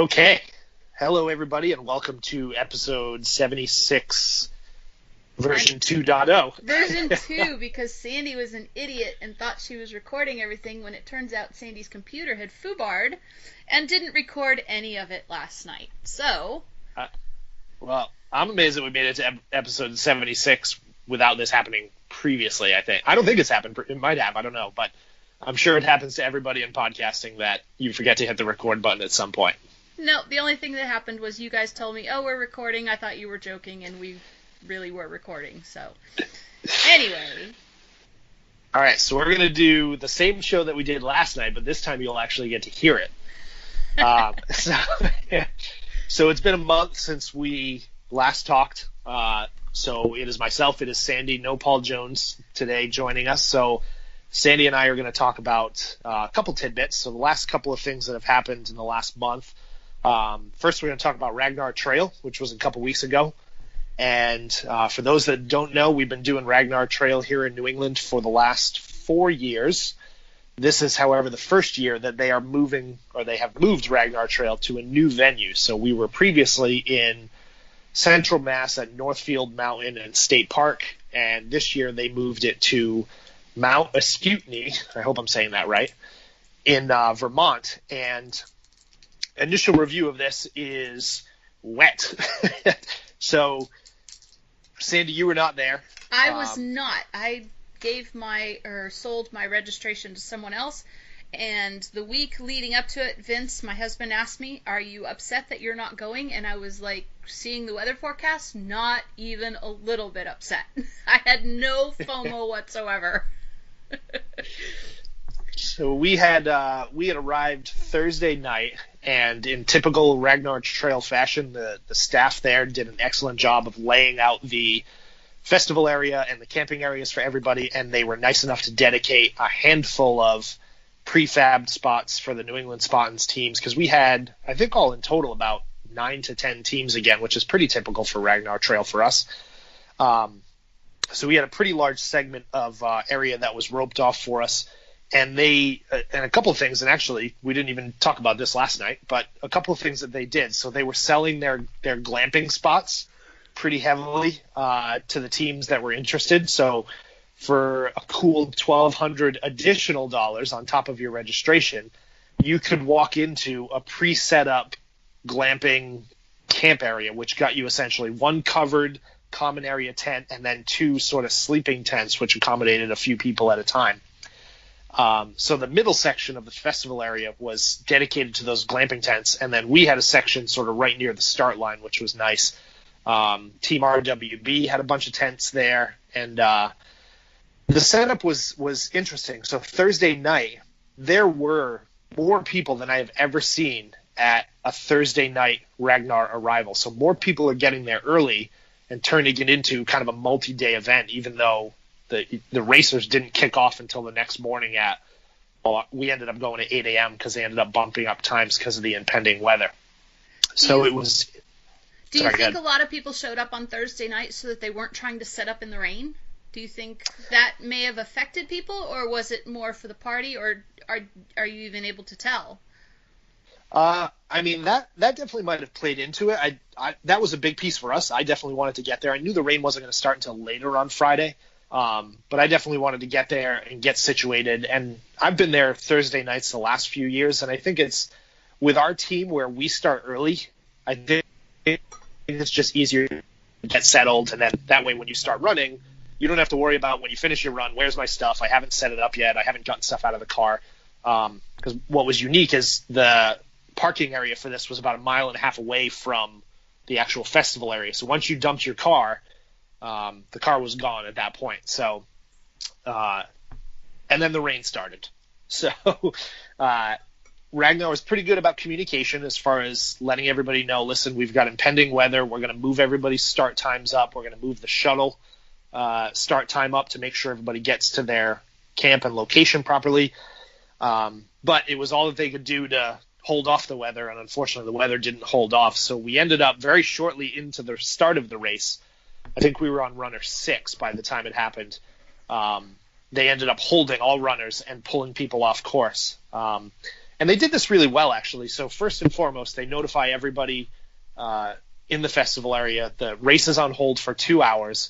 Okay. Hello, everybody, and welcome to episode 76, version 2.0. Version 2, because Sandy was an idiot and thought she was recording everything when it turns out Sandy's computer had foobarred and didn't record any of it last night. So... well, I'm amazed that we made it to episode 76 without this happening previously, I think. I don't think it's happened. It might have. I don't know. But I'm sure it happens to everybody in podcasting that you forget to hit the record button at some point. No, the only thing that happened was you guys told me, oh, we're recording. I thought you were joking, and we really were recording. So, anyway. All right, so we're going to do the same show that we did last night, but this time you'll actually get to hear it. So it's been a month since we last talked. So it is myself, it is Sandy, no Paul Jones today joining us. So Sandy and I are going to talk about a couple tidbits. So the last couple of things that have happened in the last month. First, we're going to talk about Ragnar Trail, which was a couple weeks ago. And for those that don't know, we've been doing Ragnar Trail here in New England for the last 4 years. This is, however, the first year that they are moving, or they have moved Ragnar Trail to a new venue. So we were previously in Central Mass at Northfield Mountain and State Park, and this year they moved it to Mount Ascutney, I hope I'm saying that right, in Vermont. And initial review of this is wet. So, Sandy, you were not there. I was not. I sold my registration to someone else, and the week leading up to it, Vince, my husband, asked me, are you upset that you're not going? And I was like, seeing the weather forecast, not even a little bit upset. I had no FOMO whatsoever. So we had arrived Thursday night, and in typical Ragnar Trail fashion, the staff there did an excellent job of laying out the festival area and the camping areas for everybody, and they were nice enough to dedicate a handful of prefabbed spots for the New England Spartans teams, because we had, I think, all in total about 9 to 10 teams again, which is pretty typical for Ragnar Trail for us. So we had a pretty large segment of area that was roped off for us, and and a couple of things, and actually we didn't even talk about this last night, but a couple of things that they did. So they were selling their glamping spots pretty heavily to the teams that were interested. So for a cool $1,200 additional dollars on top of your registration, you could walk into a pre-set up glamping camp area, which got you essentially one covered common area tent and then 2 sort of sleeping tents, which accommodated a few people at a time. So the middle section of the festival area was dedicated to those glamping tents, and then we had a section sort of right near the start line, which was nice. Team RWB had a bunch of tents there, and the setup was interesting. So Thursday night, there were more people than I have ever seen at a Thursday night Ragnar arrival. So more people are getting there early and turning it into kind of a multi-day event, even though the racers didn't kick off until the next morning we ended up going at 8 a.m. because they ended up bumping up times because of the impending weather. So it was... Do you think a lot of people showed up on Thursday night so that they weren't trying to set up in the rain? Do you think that may have affected people, or was it more for the party, or are you even able to tell? I mean, that definitely might have played into it. That was a big piece for us. I definitely wanted to get there. I knew the rain wasn't going to start until later on Friday, but I definitely wanted to get there and get situated. And I've been there Thursday nights the last few years, and I think it's with our team where we start early, I think it's just easier to get settled, and then that way when you start running, you don't have to worry about when you finish your run, where's my stuff? I haven't set it up yet. I haven't gotten stuff out of the car. Because what was unique is the parking area for this was about 1.5 miles away from the actual festival area. So once you dumped your car, the car was gone at that point. So, and then the rain started. So Ragnar was pretty good about communication as far as letting everybody know, listen, we've got impending weather. We're going to move everybody's start times up. We're going to move the shuttle start time up to make sure everybody gets to their camp and location properly. But it was all that they could do to hold off the weather, and unfortunately the weather didn't hold off. So we ended up very shortly into the start of the race. I think we were on runner 6 by the time it happened. They ended up holding all runners and pulling people off course. And they did this really well, actually. So first and foremost, they notify everybody in the festival area. The race is on hold for 2 hours.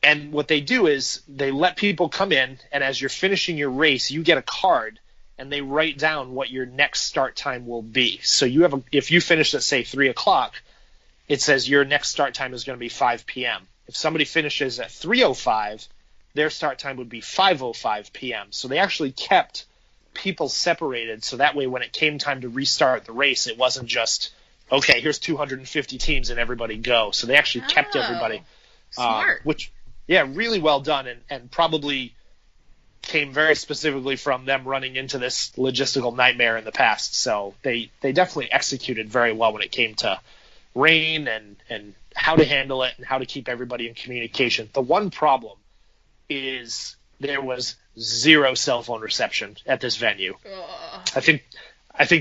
And what they do is they let people come in, and as you're finishing your race, you get a card, and they write down what your next start time will be. So if you finish at, say, 3 o'clock, it says your next start time is going to be 5 p.m. If somebody finishes at 3:05, their start time would be 5:05 p.m. So they actually kept people separated, so that way when it came time to restart the race, it wasn't just, okay, here's 250 teams and everybody go. So they actually kept everybody. Smart. Which, yeah, really well done, and probably came very specifically from them running into this logistical nightmare in the past. So they definitely executed very well when it came to rain and how to handle it and how to keep everybody in communication. The one problem is there was zero cell phone reception at this venue. I think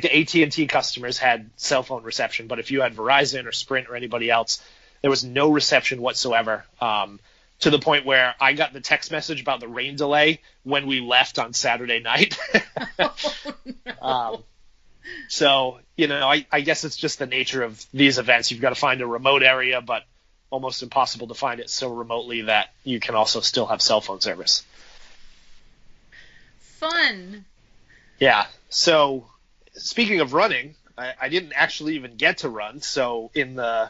the AT&T customers had cell phone reception, but if you had Verizon or Sprint or anybody else, there was no reception whatsoever, to the point where I got the text message about the rain delay when we left on Saturday night. So, I guess it's just the nature of these events. You've got to find a remote area, but almost impossible to find it so remotely that you can also still have cell phone service. Fun. Yeah. So speaking of running, I didn't actually even get to run. So in the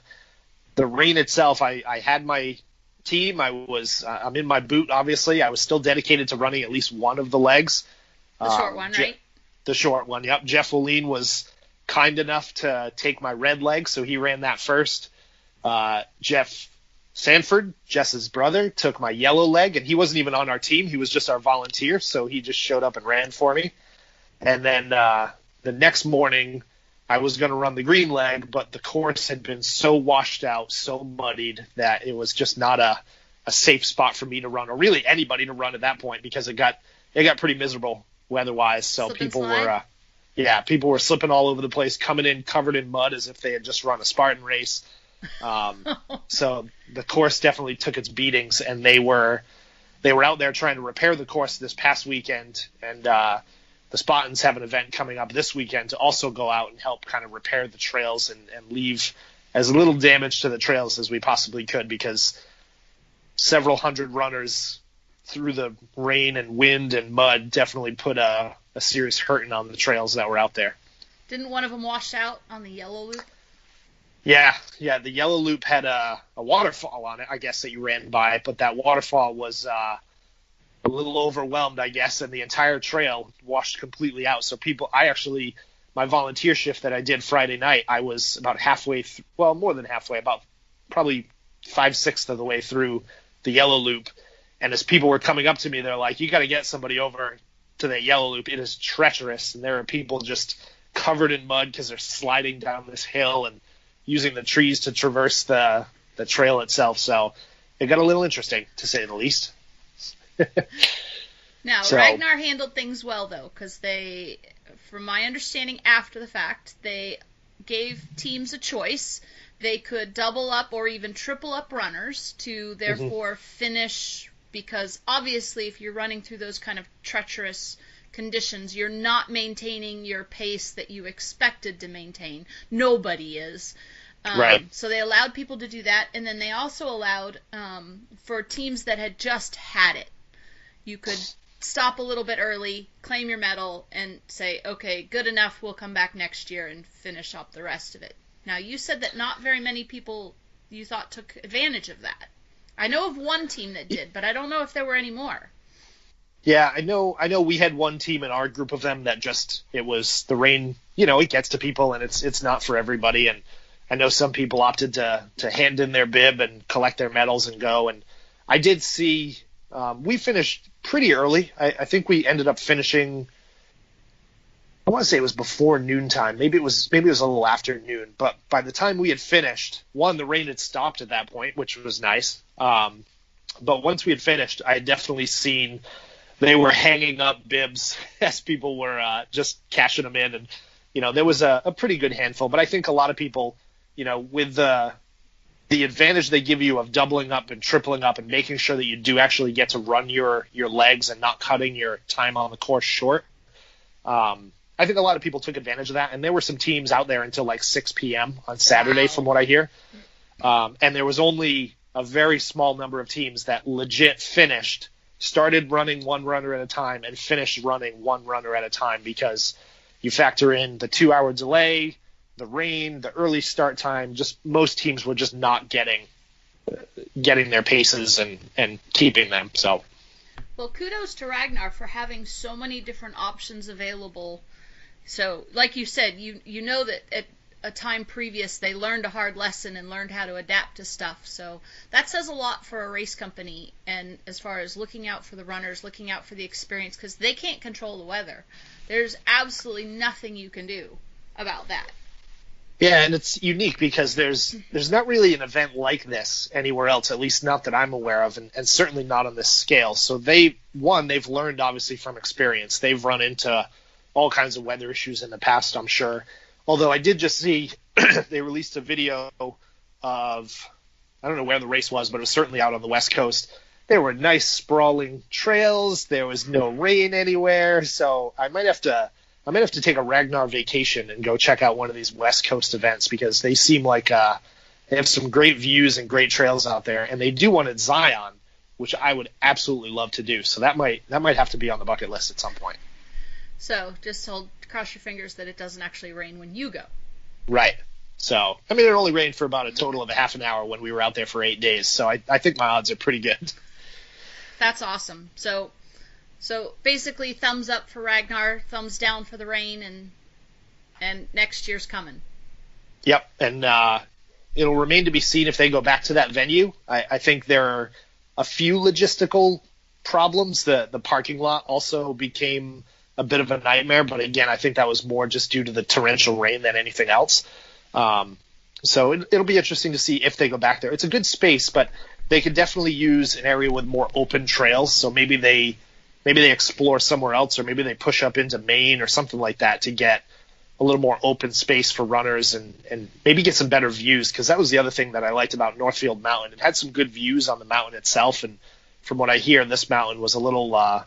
rain itself, I had my team. I'm in my boot, obviously. I was still dedicated to running at least one of the legs. The short one, right? The short one, yep. Jeff Willeen was kind enough to take my red leg, so he ran that first. Jeff Sanford, Jess's brother, took my yellow leg, and he wasn't even on our team. He was just our volunteer, so he just showed up and ran for me. And then the next morning, I was going to run the green leg, but the course had been so washed out, so muddied, that it was just not a safe spot for me to run, or really anybody to run at that point, because it got pretty miserable weather-wise. So people were slipping all over the place, coming in covered in mud as if they had just run a Spartan race. So the course definitely took its beatings, and they were out there trying to repair the course this past weekend, and the Spartans have an event coming up this weekend to also go out and help kind of repair the trails and leave as little damage to the trails as we possibly could, because several hundred runners through the rain and wind and mud definitely put a serious hurting on the trails that were out there. Didn't one of them wash out on the yellow loop? Yeah, the yellow loop had a waterfall on it, I guess, that you ran by, but that waterfall was a little overwhelmed, I guess, and the entire trail washed completely out. So my volunteer shift that I did Friday night, I was about halfway more than halfway, about probably 5/6 of the way through the yellow loop. And as people were coming up to me, they're like, you got to get somebody over to that yellow loop. It is treacherous, and there are people just covered in mud because they're sliding down this hill and using the trees to traverse the trail itself. So it got a little interesting, to say the least. Now, Ragnar handled things well, though, because they, from my understanding after the fact, they gave teams a choice. They could double up or even triple up runners to therefore finish, because obviously if you're running through those kind of treacherous conditions, you're not maintaining your pace that you expected to maintain. Nobody is. Right. So they allowed people to do that, and then they also allowed for teams that had just had it, you could stop a little bit early, claim your medal, and say, okay, good enough, we'll come back next year and finish up the rest of it. Now, you said that not very many people, you thought, took advantage of that. I know of one team that did, but I don't know if there were any more. Yeah, I know we had one team in our group of them that it was the rain, it gets to people, and it's not for everybody. And I know some people opted to hand in their bib and collect their medals and go. And I did see, we finished pretty early. I think we ended up finishing, I want to say it was before noontime. Maybe it was a little after noon. But by the time we had finished, the rain had stopped at that point, which was nice. But once we had finished, I had definitely seen they were hanging up bibs as people were just cashing them in. And, there was a pretty good handful. But I think a lot of people, with the advantage they give you of doubling up and tripling up and making sure that you do actually get to run your legs and not cutting your time on the course short, I think a lot of people took advantage of that, and there were some teams out there until like 6 p.m. on Saturday, Wow. from what I hear. And there was only a very small number of teams that legit started running one runner at a time and finished running one runner at a time, because you factor in the 2-hour delay, the rain, the early start time. Just most teams were just not getting their paces and keeping them. So, well, kudos to Ragnar for having so many different options available. So, like you said, you know that at a time previous they learned a hard lesson and learned how to adapt to stuff. So that says a lot for a race company, and as far as looking out for the runners, looking out for the experience, because they can't control the weather. There's absolutely nothing you can do about that. yeah, and it's unique because there's not really an event like this anywhere else, at least not that I'm aware of, and certainly not on this scale. So they've learned obviously from experience. They've run into all kinds of weather issues in the past, I'm sure. Although I did just see they released a video of, I don't know where the race was, but it was certainly out on the West Coast. There were nice sprawling trails. There was no rain anywhere. So I might have to take a Ragnar vacation and go check out one of these West Coast events, because they seem like they have some great views and great trails out there. And they do one at Zion, which I would absolutely love to do. So that might have to be on the bucket list at some point. So just cross your fingers that it doesn't actually rain when you go. Right. So, I mean, it only rained for about a total of a half an hour when we were out there for 8 days. So I think my odds are pretty good. That's awesome. So basically, thumbs up for Ragnar, thumbs down for the rain, and next year's coming. Yep. And it'll remain to be seen if they go back to that venue. I think there are a few logistical problems. The parking lot also became a bit of a nightmare, but again, I think that was more just due to the torrential rain than anything else. So it'll be interesting to see if they go back there. It's a good space, but they could definitely use an area with more open trails. So maybe they explore somewhere else, or maybe they push up into Maine or something like that to get a little more open space for runners and maybe get some better views. Because that was the other thing that I liked about Northfield Mountain. It had some good views on the mountain itself, and from what I hear, this mountain was a little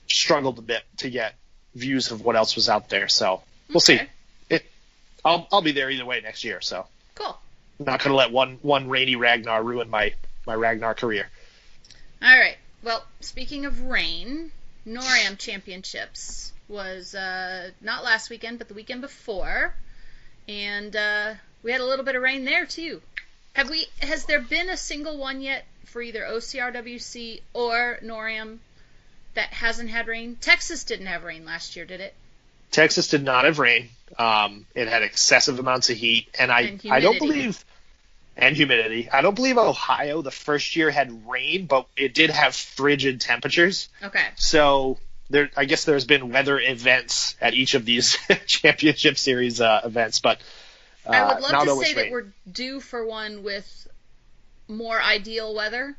struggled a bit to get views of what else was out there. So we'll see. I'll be there either way next year. So cool. I'm not going to let one rainy Ragnar ruin my Ragnar career. All right. Well, speaking of rain, NorAM Championships was not last weekend, but the weekend before, and we had a little bit of rain there too. Has there been a single one yet for either OCRWC or NorAM that hasn't had rain? Texas didn't have rain last year, did it? Texas did not have rain. It had excessive amounts of heat, and I don't believe, and humidity. I don't believe Ohio the first year had rain, but it did have frigid temperatures. Okay. So I guess there's been weather events at each of these championship series events, but I would love to say rain. that we're due for one with more ideal weather,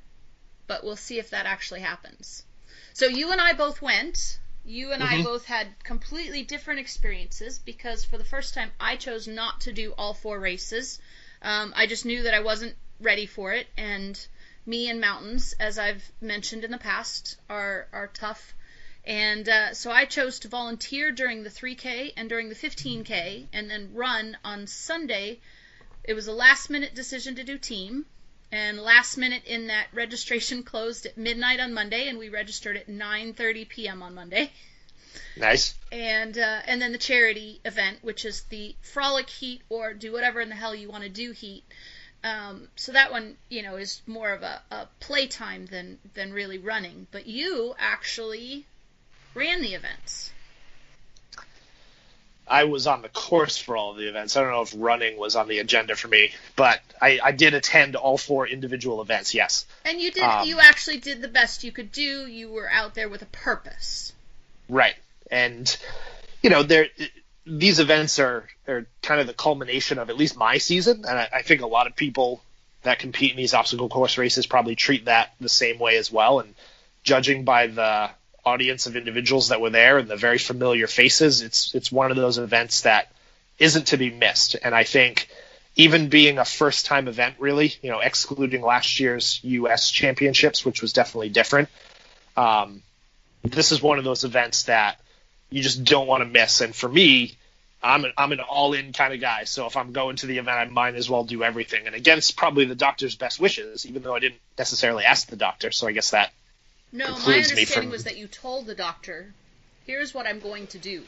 but we'll see if that actually happens. So you and I both went. You and I both had completely different experiences, because for the first time I chose not to do all 4 races. I just knew that I wasn't ready for it, and me and mountains, as I've mentioned in the past, are tough. And so I chose to volunteer during the 3K and during the 15K, and then run on Sunday. It was a last-minute decision to do team. And last minute in that, registration closed at midnight on Monday, and we registered at 9:30 p.m. on Monday. Nice. And then the charity event, which is the Frolic Heat, or do whatever in the hell you want to do heat. So that one, is more of a playtime than really running. But you actually ran the events. I was on the course for all of the events. I don't know if running was on the agenda for me, but I did attend all 4 individual events, yes. And you did. You actually did the best you could do. You were out there with a purpose. Right. And, these events are kind of the culmination of at least my season, and I think a lot of people that compete in these obstacle course races probably treat that the same way as well. And judging by the audience of individuals that were there and the very familiar faces, it's one of those events that isn't to be missed. And I think even being a first time event, really, excluding last year's US championships, which was definitely different, this is one of those events that you just don't want to miss. And for me, I'm an all-in kind of guy. So if I'm going to the event, I might as well do everything. And against probably the doctor's best wishes, even though I didn't necessarily ask the doctor. So I guess that No, my precludes me understanding from... was that you told the doctor, here's what I'm going to do.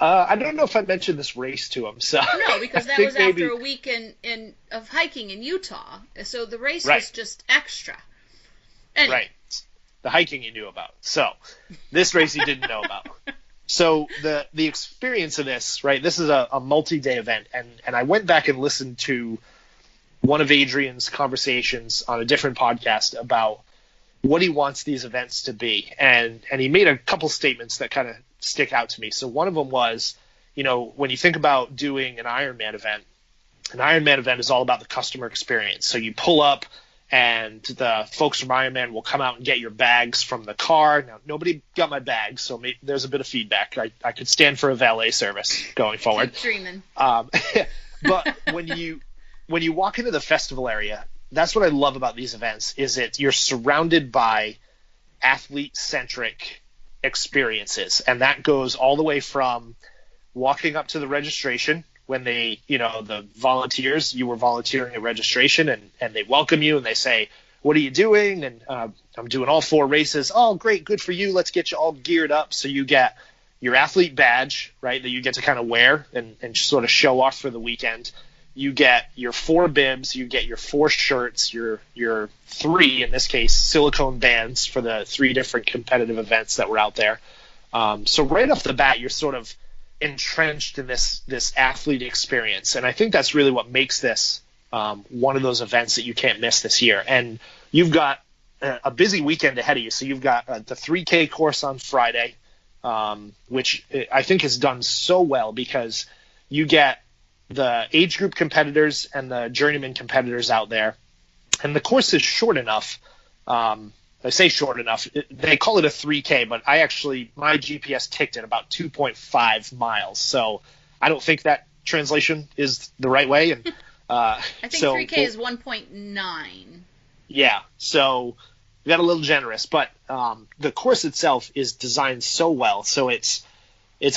I don't know if I mentioned this race to him. So No, because that was after a week of hiking in Utah. So the race was just extra. Anyway. Right. The hiking you knew about. So this race you didn't know about. So the experience of this, right, this is a multi-day event, and I went back and listened to one of Adrian's conversations on a different podcast about what he wants these events to be. And he made a couple statements that kind of stick out to me. So one of them was, you know, when you think about doing an Ironman event is all about the customer experience. So you pull up, and the folks from Ironman will come out and get your bags from the car. Now, nobody got my bags, so there's a bit of feedback. I could stand for a valet service going forward. Keep dreaming. But when you walk into the festival area, that's what I love about these events, is you're surrounded by athlete-centric experiences. And that goes all the way from walking up to the registration, when they, you know, the volunteers, you were volunteering at registration, and they welcome you and they say, what are you doing? And I'm doing all 4 races. Oh, great. Good for you. Let's get you all geared up. So you get your athlete badge, right, that you get to kind of wear and sort of show off for the weekend. You get your 4 bibs. You get your 4 shirts, your 3, in this case, silicone bands for the 3 different competitive events that were out there. So right off the bat, you're sort of entrenched in this athlete experience, and I think that's really what makes this one of those events that you can't miss this year. And you've got a busy weekend ahead of you. So you've got the 3K course on Friday, which I think has done so well because you get the age group competitors and the journeyman competitors out there, and the course is short enough. I say short enough. They call it a 3K, but my GPS ticked at about 2.5 miles. So I don't think that translation is the right way. And I think 3K is 1.9. Yeah, so we got a little generous, but the course itself is designed so well. So it's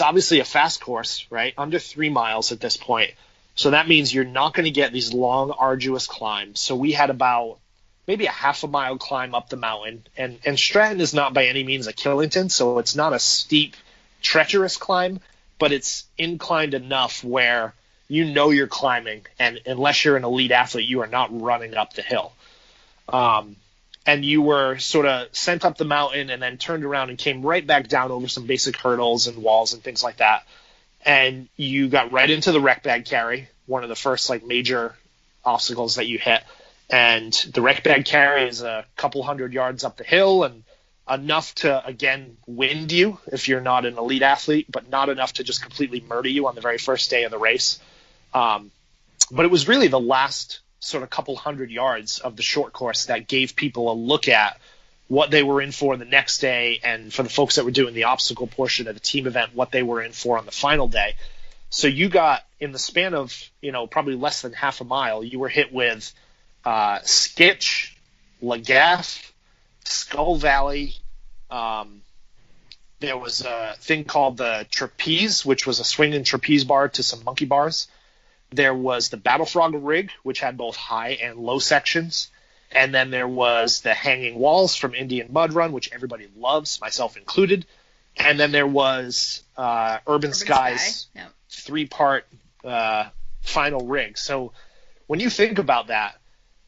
obviously a fast course, right? Under 3 miles at this point. So that means you're not going to get these long, arduous climbs. So we had about maybe a half a mile climb up the mountain. And Stratton is not by any means a Killington, so it's not a steep, treacherous climb, but it's inclined enough where you know you're climbing, and unless you're an elite athlete, you are not running up the hill. And you were sort of sent up the mountain and then turned around and came right back down over some basic hurdles and walls and things like that. And you got right into the rec bag carry, one of the first major obstacles that you hit. And the rec bag carry is a couple hundred yards up the hill, and enough to, again, wind you if you're not an elite athlete, but not enough to just completely murder you on the very first day of the race. But it was really the last sort of couple hundred yards of the short course that gave people a look at what they were in for the next day, and for the folks that were doing the obstacle portion of the team event, what they were in for on the final day. So you got, in the span of, probably less than half a mile, you were hit with Skitch, Lagaff, Skull Valley. There was a thing called the Trapeze, which was a swinging trapeze bar to some monkey bars. There was the Battle Frog rig, which had both high and low sections. And then there was the hanging walls from Indian Mud Run, which everybody loves, myself included. And then there was Urban Skies, Yep. 3-part final rig. So when you think about that,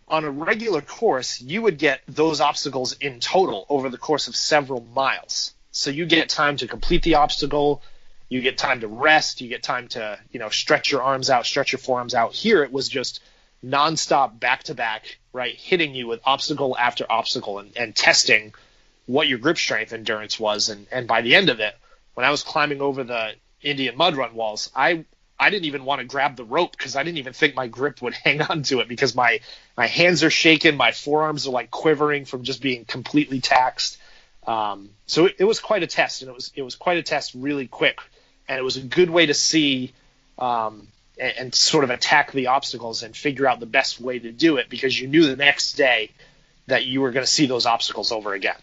on a regular course, you would get those obstacles in total over the course of several miles. So you get time to complete the obstacle, you get time to rest, you get time to, stretch your arms out, stretch your forearms out. Here it was just nonstop, back-to-back, right, hitting you with obstacle after obstacle and testing what your grip strength endurance was. And by the end of it, when I was climbing over the Indian Mud Run walls, I didn't even want to grab the rope because I didn't even think my grip would hang on to it, because my hands are shaking, my forearms are quivering from just being completely taxed. So it was quite a test, and it was quite a test really quick, and it was a good way to see and sort of attack the obstacles and figure out the best way to do it, because you knew the next day that you were going to see those obstacles over again.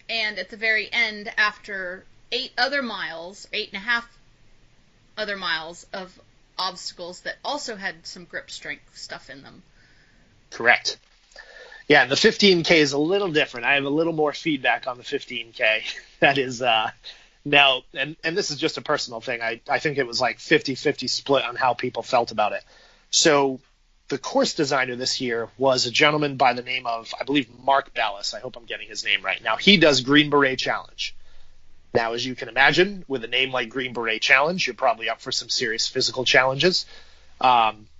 And at the very end, after 8.5 other miles of obstacles that also had some grip strength stuff in them. Correct. Yeah, and the 15K is a little different. I have a little more feedback on the 15K. That is now, and this is just a personal thing. I think it was like 50-50 split on how people felt about it. So the course designer this year was a gentleman by the name of, I believe, Mark Ballas. I hope I'm getting his name right. Now, he does Green Beret Challenge. Now, as you can imagine, with a name like Green Beret Challenge, you're probably up for some serious physical challenges.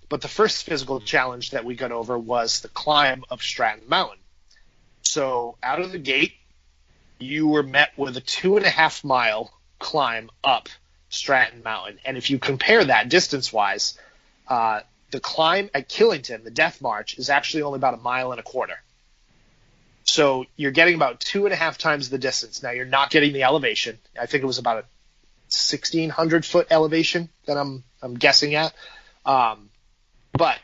But the first physical challenge that we got over was the climb of Stratton Mountain. So out of the gate, you were met with a 2.5 mile climb up Stratton Mountain. And if you compare that distance-wise, the climb at Killington, the Death March, is actually only about 1.25 miles. So you're getting about 2.5 times the distance. Now, you're not getting the elevation. I think it was about a 1,600-foot elevation that I'm guessing at. But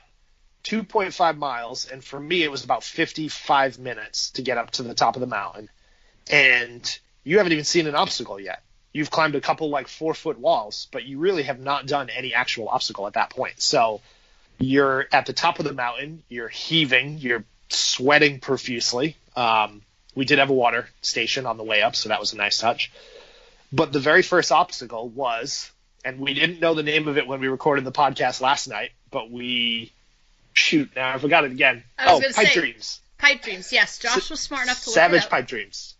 2.5 miles, and for me, it was about 55 minutes to get up to the top of the mountain. And you haven't even seen an obstacle yet. You've climbed a couple 4-foot walls, but you really have not done any actual obstacle at that point. So you're at the top of the mountain, you're heaving, you're sweating profusely. We did have a water station on the way up, so that was a nice touch. But the very first obstacle was, and we didn't know the name of it when we recorded the podcast last night, but now I forgot it again. Pipe Dreams. Pipe Dreams, yes. Josh was smart enough to look Savage it up. Pipe Dreams.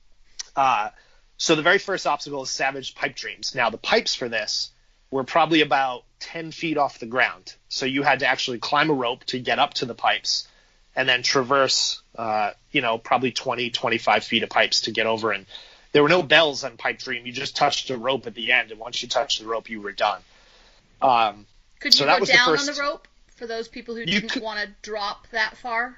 So the very first obstacle is Savage Pipe Dreams. Now, the pipes for this were probably about 10 feet off the ground. So you had to actually climb a rope to get up to the pipes and then traverse, probably 20, 25 feet of pipes to get over. And there were no bells on Pipe Dream. You just touched a rope at the end, and once you touched the rope, you were done. Could you go down on the rope for those people who didn't want to drop that far?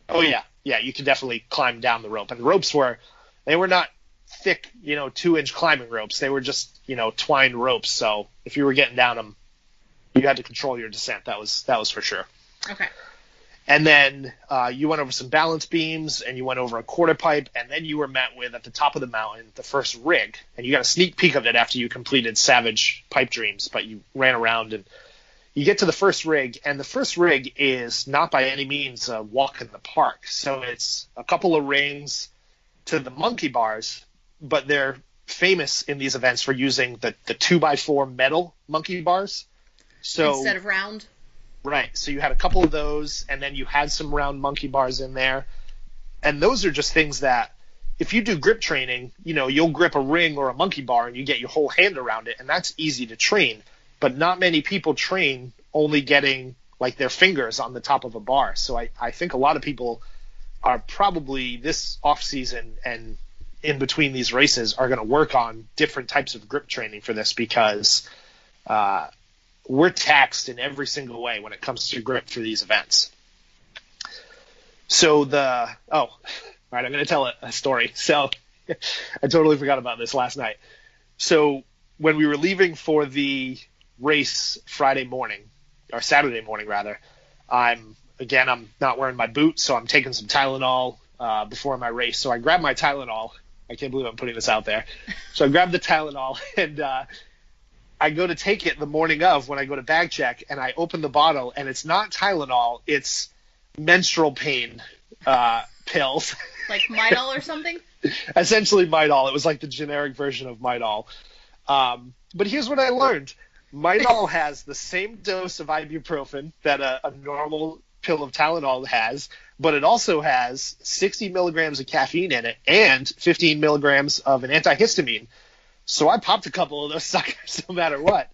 Oh, yeah. Yeah, you could definitely climb down the rope. And the ropes were not thick, 2-inch climbing ropes. They were just, twined ropes. So if you were getting down them, you had to control your descent. That was for sure. Okay. And then you went over some balance beams, and you went over a quarter pipe, and then you were met with, at the top of the mountain, the first rig. And you got a sneak peek of it after you completed Savage Pipe Dreams, but you ran around, and you get to the first rig, and the first rig is not by any means a walk in the park. So it's a couple of rings to the monkey bars, but they're famous in these events for using the 2x4 metal monkey bars. So instead of round? Right. So you had a couple of those, and then you had some round monkey bars in there. And those are just things that, if you do grip training, you'll grip a ring or a monkey bar and you get your whole hand around it, and that's easy to train. But not many people train only getting their fingers on the top of a bar. So I think a lot of people are probably this off season and in between these races are going to work on different types of grip training for this, because we're taxed in every single way when it comes to grip for these events. So all right, I'm going to tell a story. So I totally forgot about this last night. So when we were leaving for the race Saturday morning rather, I'm not wearing my boots, so I'm taking some Tylenol before my race. So I grabbed my Tylenol. I can't believe I'm putting this out there. So I grabbed the Tylenol, and I go to take it the morning of when I go to bag check, and I open the bottle, and it's not Tylenol, it's menstrual pain pills. Like Midol or something? Essentially Midol. It was like the generic version of Midol. But here's what I learned. Midol has the same dose of ibuprofen that a normal pill of Tylenol has, but it also has 60 milligrams of caffeine in it and 15 milligrams of an antihistamine. So I popped a couple of those suckers no matter what.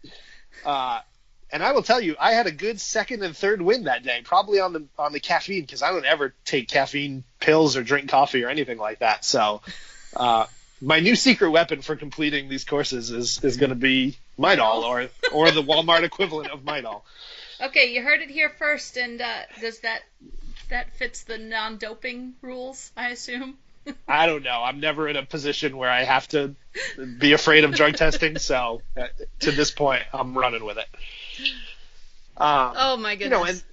And I will tell you, I had a good second and third win that day, probably on the caffeine, because I don't ever take caffeine pills or drink coffee or anything like that. So my new secret weapon for completing these courses is going to be Midol or the Walmart equivalent of Midol. Okay, you heard it here first, and does that fits the non-doping rules, I assume? I don't know. I'm never in a position where I have to be afraid of drug testing, so to this point, I'm running with it. Oh my goodness!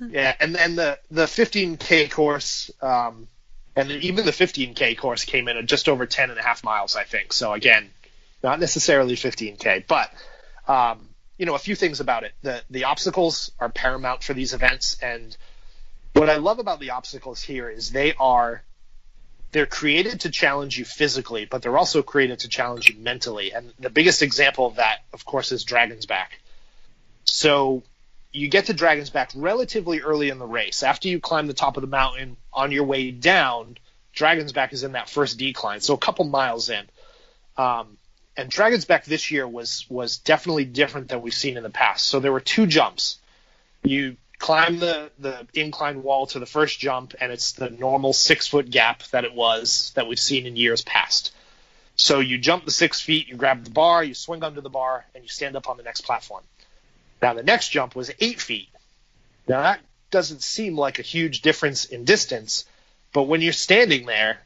And then the 15K course, and then even the 15K course came in at just over 10.5 miles, I think. So again, not necessarily 15K, but a few things about it. The obstacles are paramount for these events, and what I love about the obstacles here is they're created to challenge you physically, but they're also created to challenge you mentally. And the biggest example of that, of course, is Dragon's Back. So you get to Dragon's Back relatively early in the race. After you climb the top of the mountain, on your way down, Dragon's Back is in that first decline, so a couple miles in. And Dragon's Back this year was definitely different than we've seen in the past. So there were 2 jumps. You climb the incline wall to the first jump, and it's the normal 6-foot gap that we've seen in years past. So you jump the 6 feet, you grab the bar, you swing under the bar, and you stand up on the next platform. Now the next jump was 8 feet. Now that doesn't seem like a huge difference in distance, but when you're standing there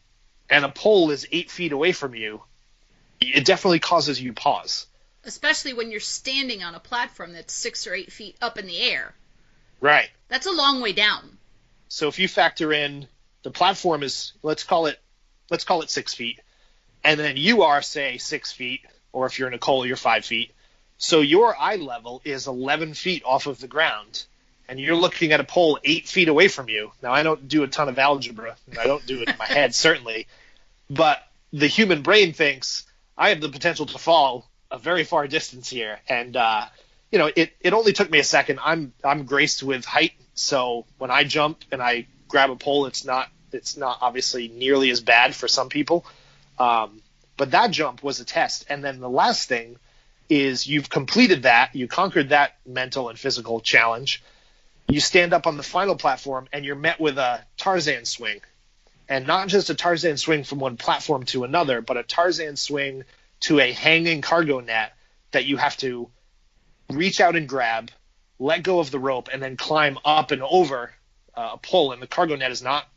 and a pole is 8 feet away from you, it definitely causes you pause. Especially when you're standing on a platform that's 6 or 8 feet up in the air. Right. That's a long way down. So if you factor in the platform is, let's call it 6 feet, and then you are, say, 6 feet, or if you're Nicole, you're 5 feet. So your eye level is 11 feet off of the ground, and you're looking at a pole 8 feet away from you. Now, I don't do a ton of algebra, and I don't do it in my head, certainly, but the human brain thinks, I have the potential to fall a very far distance here, and it only took me a second. I'm graced with height, so when I jump and I grab a pole, it's not obviously nearly as bad for some people. But that jump was a test. And then the last thing is you've completed that, you conquered that mental and physical challenge. You stand up on the final platform and you're met with a Tarzan swing. And not just a Tarzan swing from one platform to another, but a Tarzan swing to a hanging cargo net that you have to reach out and grab, let go of the rope, and then climb up and over a pole. And the cargo net is not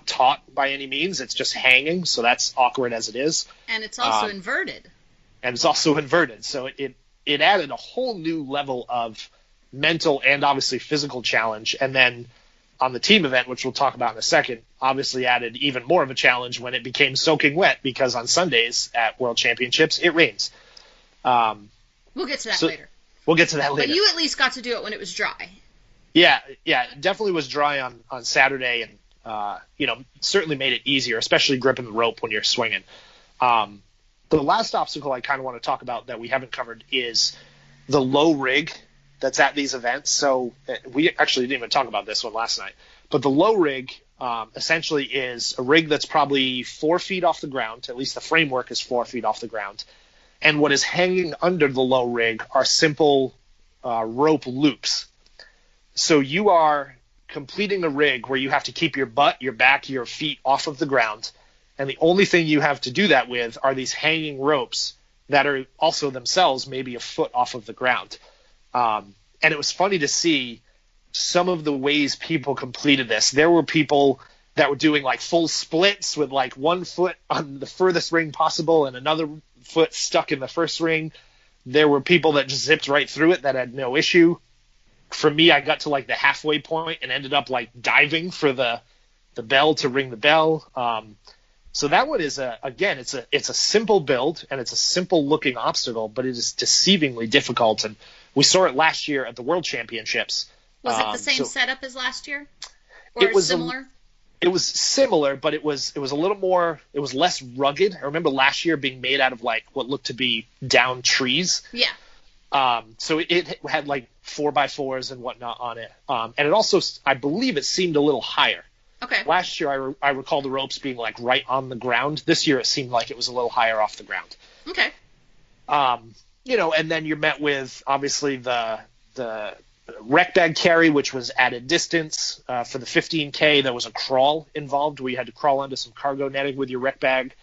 taut by any means. It's just hanging, so that's awkward as it is. And it's also inverted. So it added a whole new level of mental and obviously physical challenge. And then on the team event, which we'll talk about in a second, obviously added even more of a challenge when it became soaking wet, because on Sundays at World Championships, it rains. We'll get to that later. We'll get to that later. But you at least got to do it when it was dry. Yeah, it definitely was dry on Saturday, and certainly made it easier, especially gripping the rope when you're swinging. The last obstacle I kind of want to talk about that we haven't covered is the low rig that's at these events. So we actually didn't even talk about this one last night, but the low rig essentially is a rig that's probably 4 feet off the ground. At least the framework is 4 feet off the ground. And what is hanging under the low rig are simple rope loops. So you are completing a rig where you have to keep your butt, your back, your feet off of the ground. And the only thing you have to do that with are these hanging ropes that are also themselves maybe a foot off of the ground. And it was funny to see some of the ways people completed this. There were people that were doing like full splits with like 1 foot on the furthest ring possible and another foot stuck in the first ring. There were people that just zipped right through it that had no issue. For me, I got to like the halfway point and ended up like diving for the bell to ring the bell. So that one is it's a simple build and it's a simple looking obstacle, but it is deceivingly difficult. And we saw it last year at the World Championships. Was it the same setup as last year? Or it was similar? It was similar, but it was a little more. It was less rugged. I remember last year being made out of like what looked to be down trees. Yeah. So it had like 4x4s and whatnot on it, and it also, I believe, it seemed a little higher. Okay. Last year, I recall the ropes being like right on the ground. This year, it seemed like it was a little higher off the ground. Okay. And then you're met with obviously the rec bag carry, which was added distance. For the 15K, there was a crawl involved where you had to crawl onto some cargo netting with your rec bag.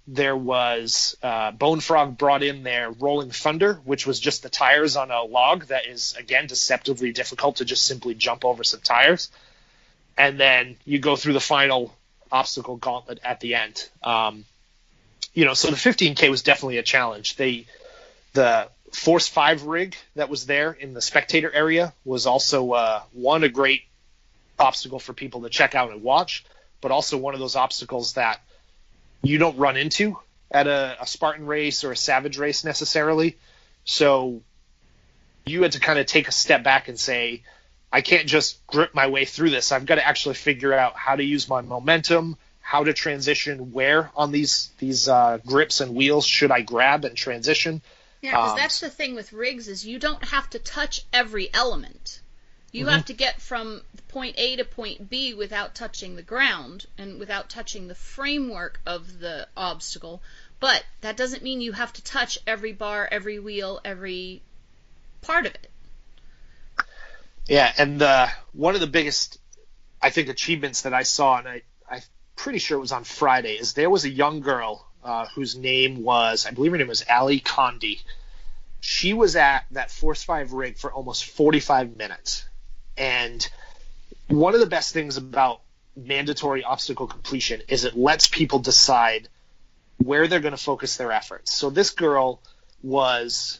There was Bone Frog brought in their Rolling Thunder, which was just the tires on a log that is, again, deceptively difficult to just simply jump over some tires. And then you go through the final obstacle gauntlet at the end. So the 15K was definitely a challenge. The Force 5 rig that was there in the spectator area was also a great obstacle for people to check out and watch, but also one of those obstacles that you don't run into at a Spartan race or a Savage race necessarily. So you had to kind of take a step back and say, I can't just grip my way through this. I've got to actually figure out how to use my momentum, how to transition, where on these grips and wheels should I grab and transition. Yeah, because that's the thing with rigs is you don't have to touch every element. You have to get from point A to point B without touching the ground and without touching the framework of the obstacle. But that doesn't mean you have to touch every bar, every wheel, every part of it. Yeah, and one of the biggest, I think, achievements that I saw, and I'm pretty sure it was on Friday, is there was a young girl whose name was, I believe her name was Ali Condi. She was at that Force 5 rig for almost 45 minutes. And one of the best things about mandatory obstacle completion is it lets people decide where they're going to focus their efforts. So this girl was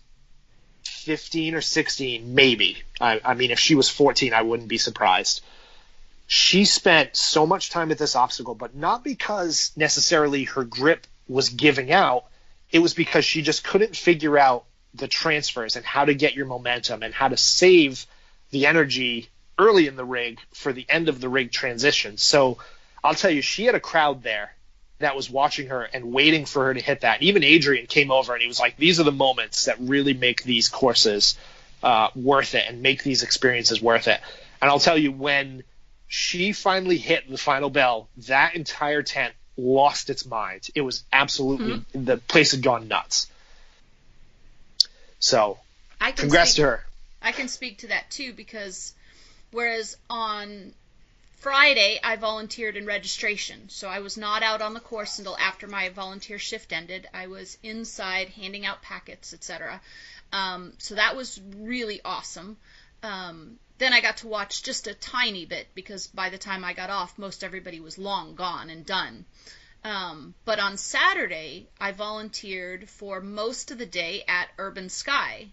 15 or 16, maybe. I mean, if she was 14, I wouldn't be surprised. She spent so much time at this obstacle, but not because necessarily her grip was giving out. It was because she just couldn't figure out the transfers and how to get your momentum and how to save the energy early in the rig for the end of the rig transition. So I'll tell you, she had a crowd there that was watching her and waiting for her to hit that. And even Adrian came over and he was like, these are the moments that really make these courses worth it and make these experiences worth it. And I'll tell you, when she finally hit the final bell, that entire tent lost its mind. It was absolutely, the place had gone nuts. So congrats to her. I can speak to that too, because whereas on Friday I volunteered in registration, so I was not out on the course until after my volunteer shift ended. I was inside handing out packets, etc. So that was really awesome. Then I got to watch just a tiny bit, because by the time I got off, most everybody was long gone and done. But on Saturday, I volunteered for most of the day at Urban Sky,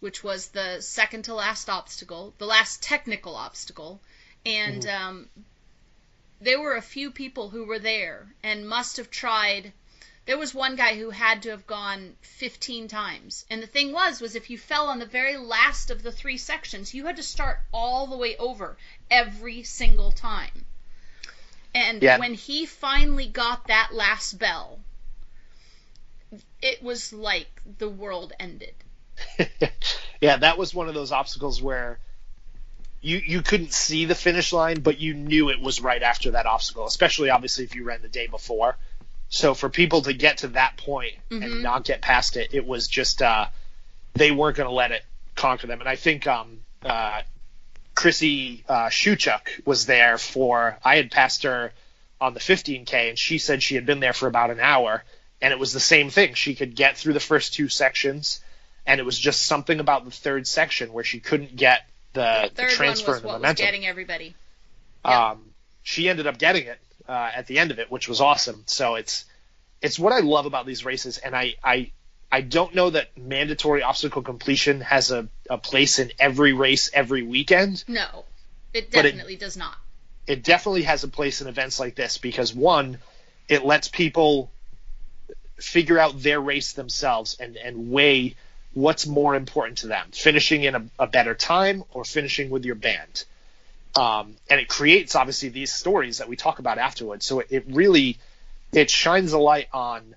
which was the second to last obstacle, the last technical obstacle. And there were a few people who were there and must have tried. There was one guy who had to have gone 15 times. And the thing was if you fell on the very last of the 3 sections, you had to start all the way over every single time. And when he finally got that last bell, it was like the world ended. Yeah, that was one of those obstacles where you couldn't see the finish line, but you knew it was right after that obstacle, especially obviously if you ran the day before. So for people to get to that point and not get past it, it was just they weren't going to let it conquer them. And I think Chrissy Shuchuk was there I had passed her on the 15K, and she said she had been there for about an hour, and it was the same thing. She could get through the first 2 sections, and it was just something about the third section where she couldn't get the transfer and the momentum. Was getting everybody. Yep. She ended up getting it at the end of it, which was awesome. So it's what I love about these races, and I don't know that mandatory obstacle completion has a place in every race every weekend. No, it definitely does not. It definitely has a place in events like this because, one, it lets people figure out their race themselves and weigh what's more important to them, finishing in a better time or finishing with your band. And it creates, obviously, these stories that we talk about afterwards. So it really shines a light on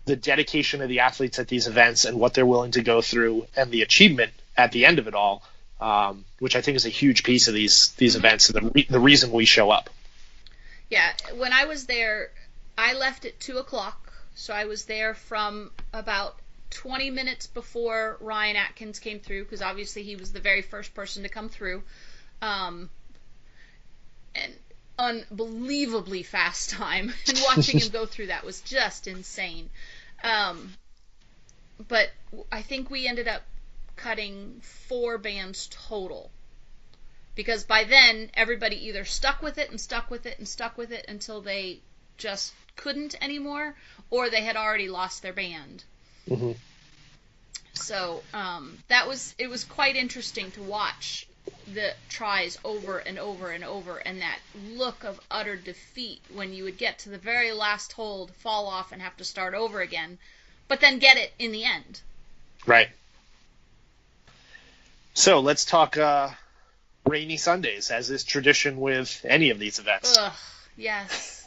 the dedication of the athletes at these events and what they're willing to go through and the achievement at the end of it all, which I think is a huge piece of these events and the reason we show up. Yeah, when I was there, I left at 2 o'clock, so I was there from about 20 minutes before Ryan Atkins came through, because obviously he was the very first person to come through. And unbelievably fast time, and watching him go through that was just insane. But I think we ended up cutting 4 bands total, because by then everybody either stuck with it and stuck with it and stuck with it until they just couldn't anymore, or they had already lost their band. So it was quite interesting to watch the tries over and over and over, and that look of utter defeat when you would get to the very last hold, fall off, and have to start over again, but then get it in the end. Right. So let's talk rainy Sundays, as is tradition with any of these events. Ugh, yes.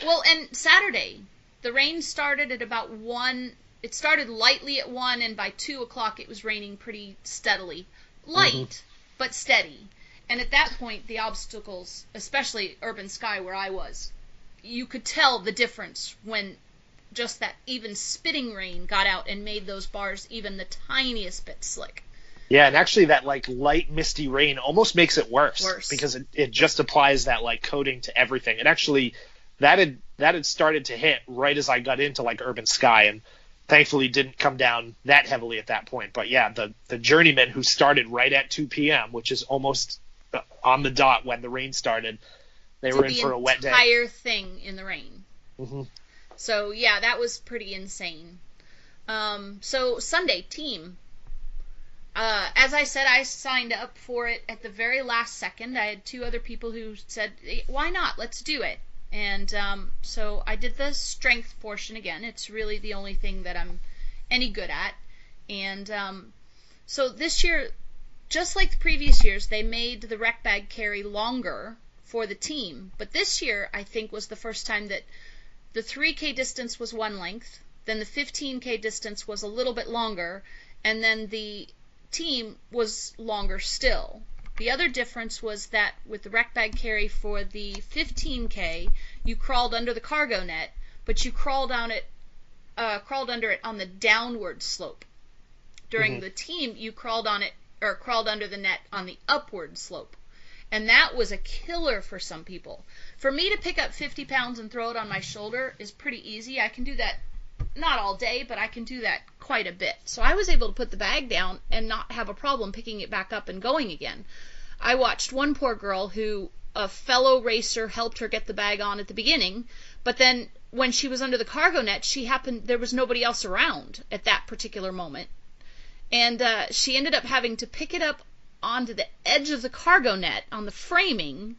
Well, and Saturday, the rain started at about 1. It started lightly at 1, and by 2 o'clock it was raining pretty steadily. Light, but steady. And at that point, the obstacles, especially Urban Sky where I was, you could tell the difference when just that even spitting rain got out and made those bars even the tiniest bit slick. Yeah, and actually that like light misty rain almost makes it worse. Because it just applies that like coating to everything. It actually that had started to hit right as I got into like Urban Sky, and thankfully didn't come down that heavily at that point. But yeah, the journeyman who started right at 2 p.m., which is almost on the dot when the rain started, they were in for a wet day. The entire thing in the rain. Mm-hmm. So yeah, that was pretty insane. So Sunday, team. As I said, I signed up for it at the very last second. I had 2 other people who said, why not? Let's do it. And so I did the strength portion again. It's really the only thing that I'm any good at. And so this year, just like the previous years, they made the rec bag carry longer for the team. But this year, I think, was the first time that the 3K distance was one length, then the 15K distance was a little bit longer, and then the team was longer still. The other difference was that with the rec bag carry for the 15K, you crawled under the cargo net, but you crawled under it on the downward slope. During the team, you crawled under the net on the upward slope. And that was a killer for some people. For me to pick up 50 pounds and throw it on my shoulder is pretty easy. I can do that not all day, but I can do that quite a bit. So I was able to put the bag down and not have a problem picking it back up and going again. I watched one poor girl who a fellow racer helped her get the bag on at the beginning, but then when she was under the cargo net, there was nobody else around at that particular moment. And she ended up having to pick it up onto the edge of the cargo net on the framing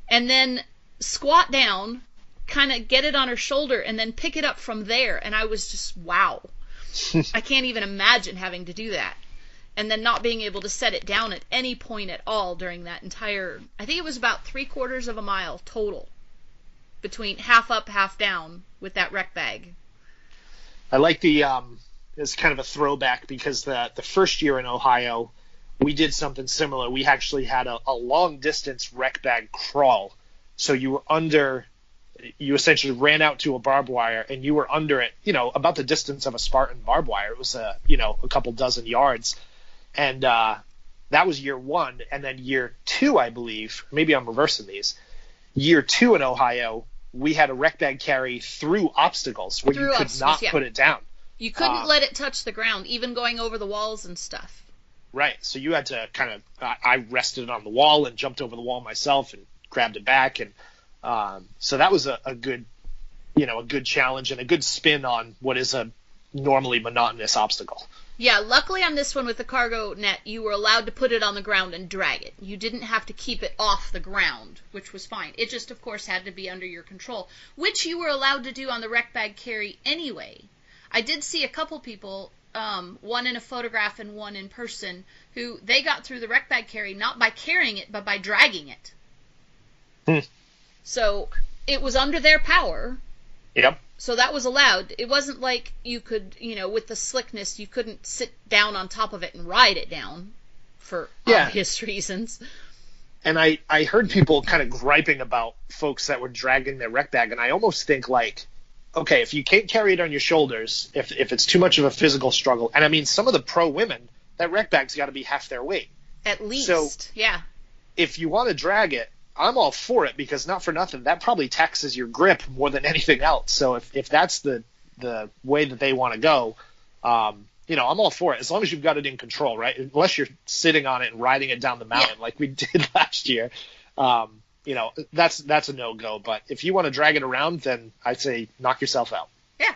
and then squat down, kind of get it on her shoulder, and then pick it up from there. And I was just, wow. I can't even imagine having to do that. And then not being able to set it down at any point at all during that entire, I think it was about 3/4 of a mile total between half up, half down with that rec bag. I like it's kind of a throwback because the first year in Ohio, we did something similar. We actually had a long distance rec bag crawl. So you essentially ran out to a barbed wire and you were under it, about the distance of a Spartan barbed wire. It was a couple dozen yards. And that was year 1. And then year 2, I believe, maybe I'm reversing these. Year 2 in Ohio, we had a rec bag carry through obstacles where you could not put it down. You couldn't let it touch the ground, even going over the walls and stuff. Right. So you had to kind of, I rested it on the wall and jumped over the wall myself and grabbed it back. And so that was a good, a good challenge and a good spin on what is a normally monotonous obstacle. Yeah, luckily on this one with the cargo net, you were allowed to put it on the ground and drag it. You didn't have to keep it off the ground, which was fine. It just, of course, had to be under your control, which you were allowed to do on the rec bag carry anyway. I did see a couple people, one in a photograph and one in person, who they got through the rec bag carry not by carrying it, but by dragging it. So it was under their power. Yep. So that was allowed. It wasn't like you could, with the slickness, you couldn't sit down on top of it and ride it down for obvious reasons. And I heard people kind of griping about folks that were dragging their rec bag, and I almost think like, okay, if you can't carry it on your shoulders, if it's too much of a physical struggle, and I mean, some of the pro women, that rec bag's got to be half their weight. At least, so yeah. If you want to drag it, I'm all for it, because not for nothing, that probably taxes your grip more than anything else. So if that's the way that they want to go, I'm all for it, as long as you've got it in control, right? Unless you're sitting on it and riding it down the mountain like we did last year, that's a no-go. But if you want to drag it around, then I'd say knock yourself out. Yeah.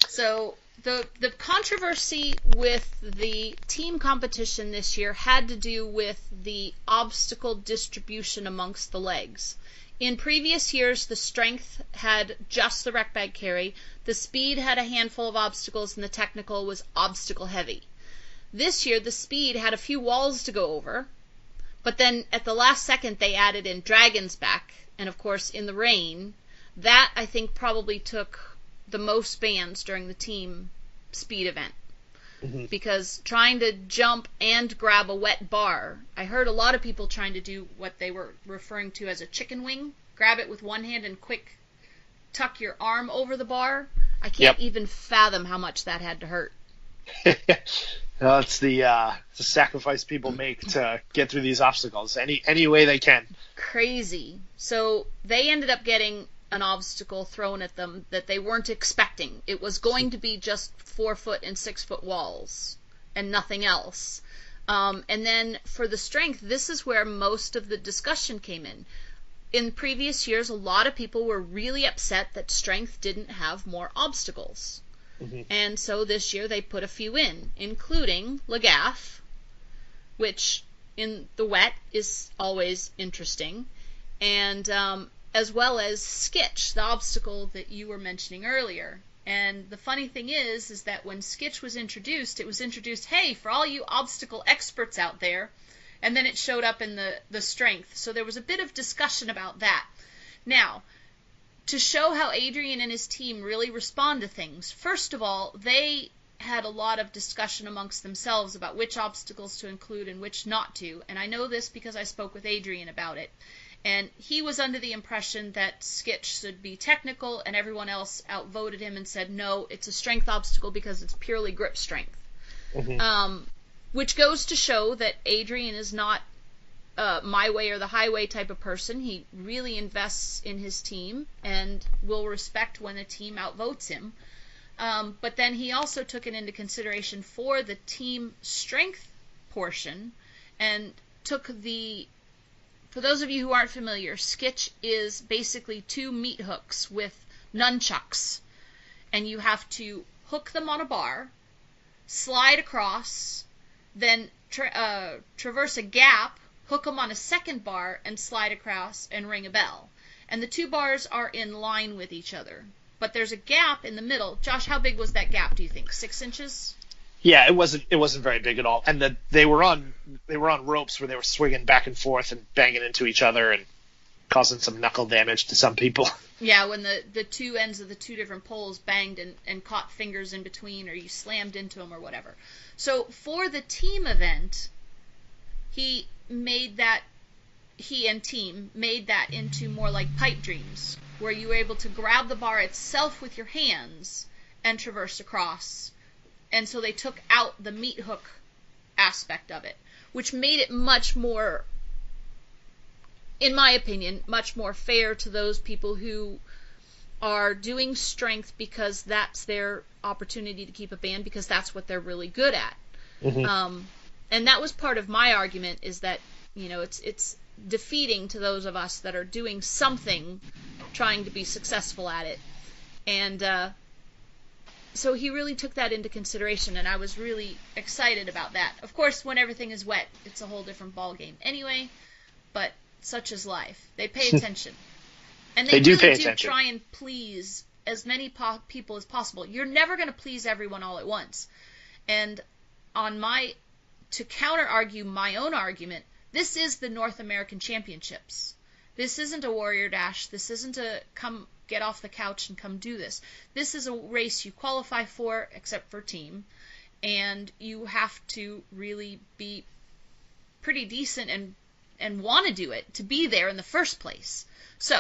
So the controversy with the team competition this year had to do with the obstacle distribution amongst the legs. In previous years, the strength had just the rec bag carry, the speed had a handful of obstacles, and the technical was obstacle heavy. This year, the speed had a few walls to go over, but then at the last second they added in Dragon's Back, and of course in the rain. That, I think, probably took the most bans during the team speed event. Mm-hmm. Because trying to jump and grab a wet bar, I heard a lot of people trying to do what they were referring to as a chicken wing, grab it with one hand and quick tuck your arm over the bar. I can't even fathom how much that had to hurt. Well, it's the sacrifice people make to get through these obstacles any way they can. Crazy. So they ended up getting an obstacle thrown at them that they weren't expecting. It was going to be just 4-foot and 6-foot walls and nothing else. And then for the strength, this is where most of the discussion came in. In previous years, a lot of people were really upset that strength didn't have more obstacles. Mm-hmm. And so this year they put a few in, including Lagaff, which in the wet is always interesting, and as well as Skitch, the obstacle that you were mentioning earlier. And the funny thing is that when Skitch was introduced, it was introduced, hey, for all you obstacle experts out there, and then it showed up in the strength. So there was a bit of discussion about that. Now, to show how Adrian and his team really respond to things, first of all, they had a lot of discussion amongst themselves about which obstacles to include and which not to. And I know this because I spoke with Adrian about it. And he was under the impression that Skitch should be technical, and everyone else outvoted him and said, no, it's a strength obstacle because it's purely grip strength. Mm-hmm. Which goes to show that Adrian is not my way or the highway type of person. He really invests in his team and will respect when a team outvotes him. But then he also took it into consideration for the team strength portion and took the... For those of you who aren't familiar, Skitch is basically 2 meat hooks with nunchucks. And you have to hook them on a bar, slide across, then traverse a gap, hook them on a second bar, and slide across and ring a bell. And the 2 bars are in line with each other. But there's a gap in the middle. Josh, how big was that gap, do you think? 6 inches? Yeah, it wasn't very big at all. And they were on ropes where they were swinging back and forth and banging into each other and causing some knuckle damage to some people. Yeah, when the 2 ends of the 2 different poles banged and caught fingers in between, or you slammed into them or whatever. So for the team event, he and team made that into more like Pipe Dreams, where you were able to grab the bar itself with your hands and traverse across. And so they took out the meat hook aspect of it, which made it much more, in my opinion, much more fair to those people who are doing strength because that's their opportunity to keep a band, because that's what they're really good at. Mm-hmm. And that was part of my argument, is that, you know, it's defeating to those of us that are doing something, trying to be successful at it. And so he really took that into consideration, and I was really excited about that. Of course, when everything is wet, it's a whole different ballgame anyway, but such is life. They pay attention. And they really do try and please as many people as possible. You're never going to please everyone all at once. And to counter-argue my own argument, this is the North American Championships. This isn't a Warrior Dash. This isn't a come get off the couch and come do this. This is a race you qualify for, except for team, and you have to really be pretty decent and want to do it to be there in the first place. So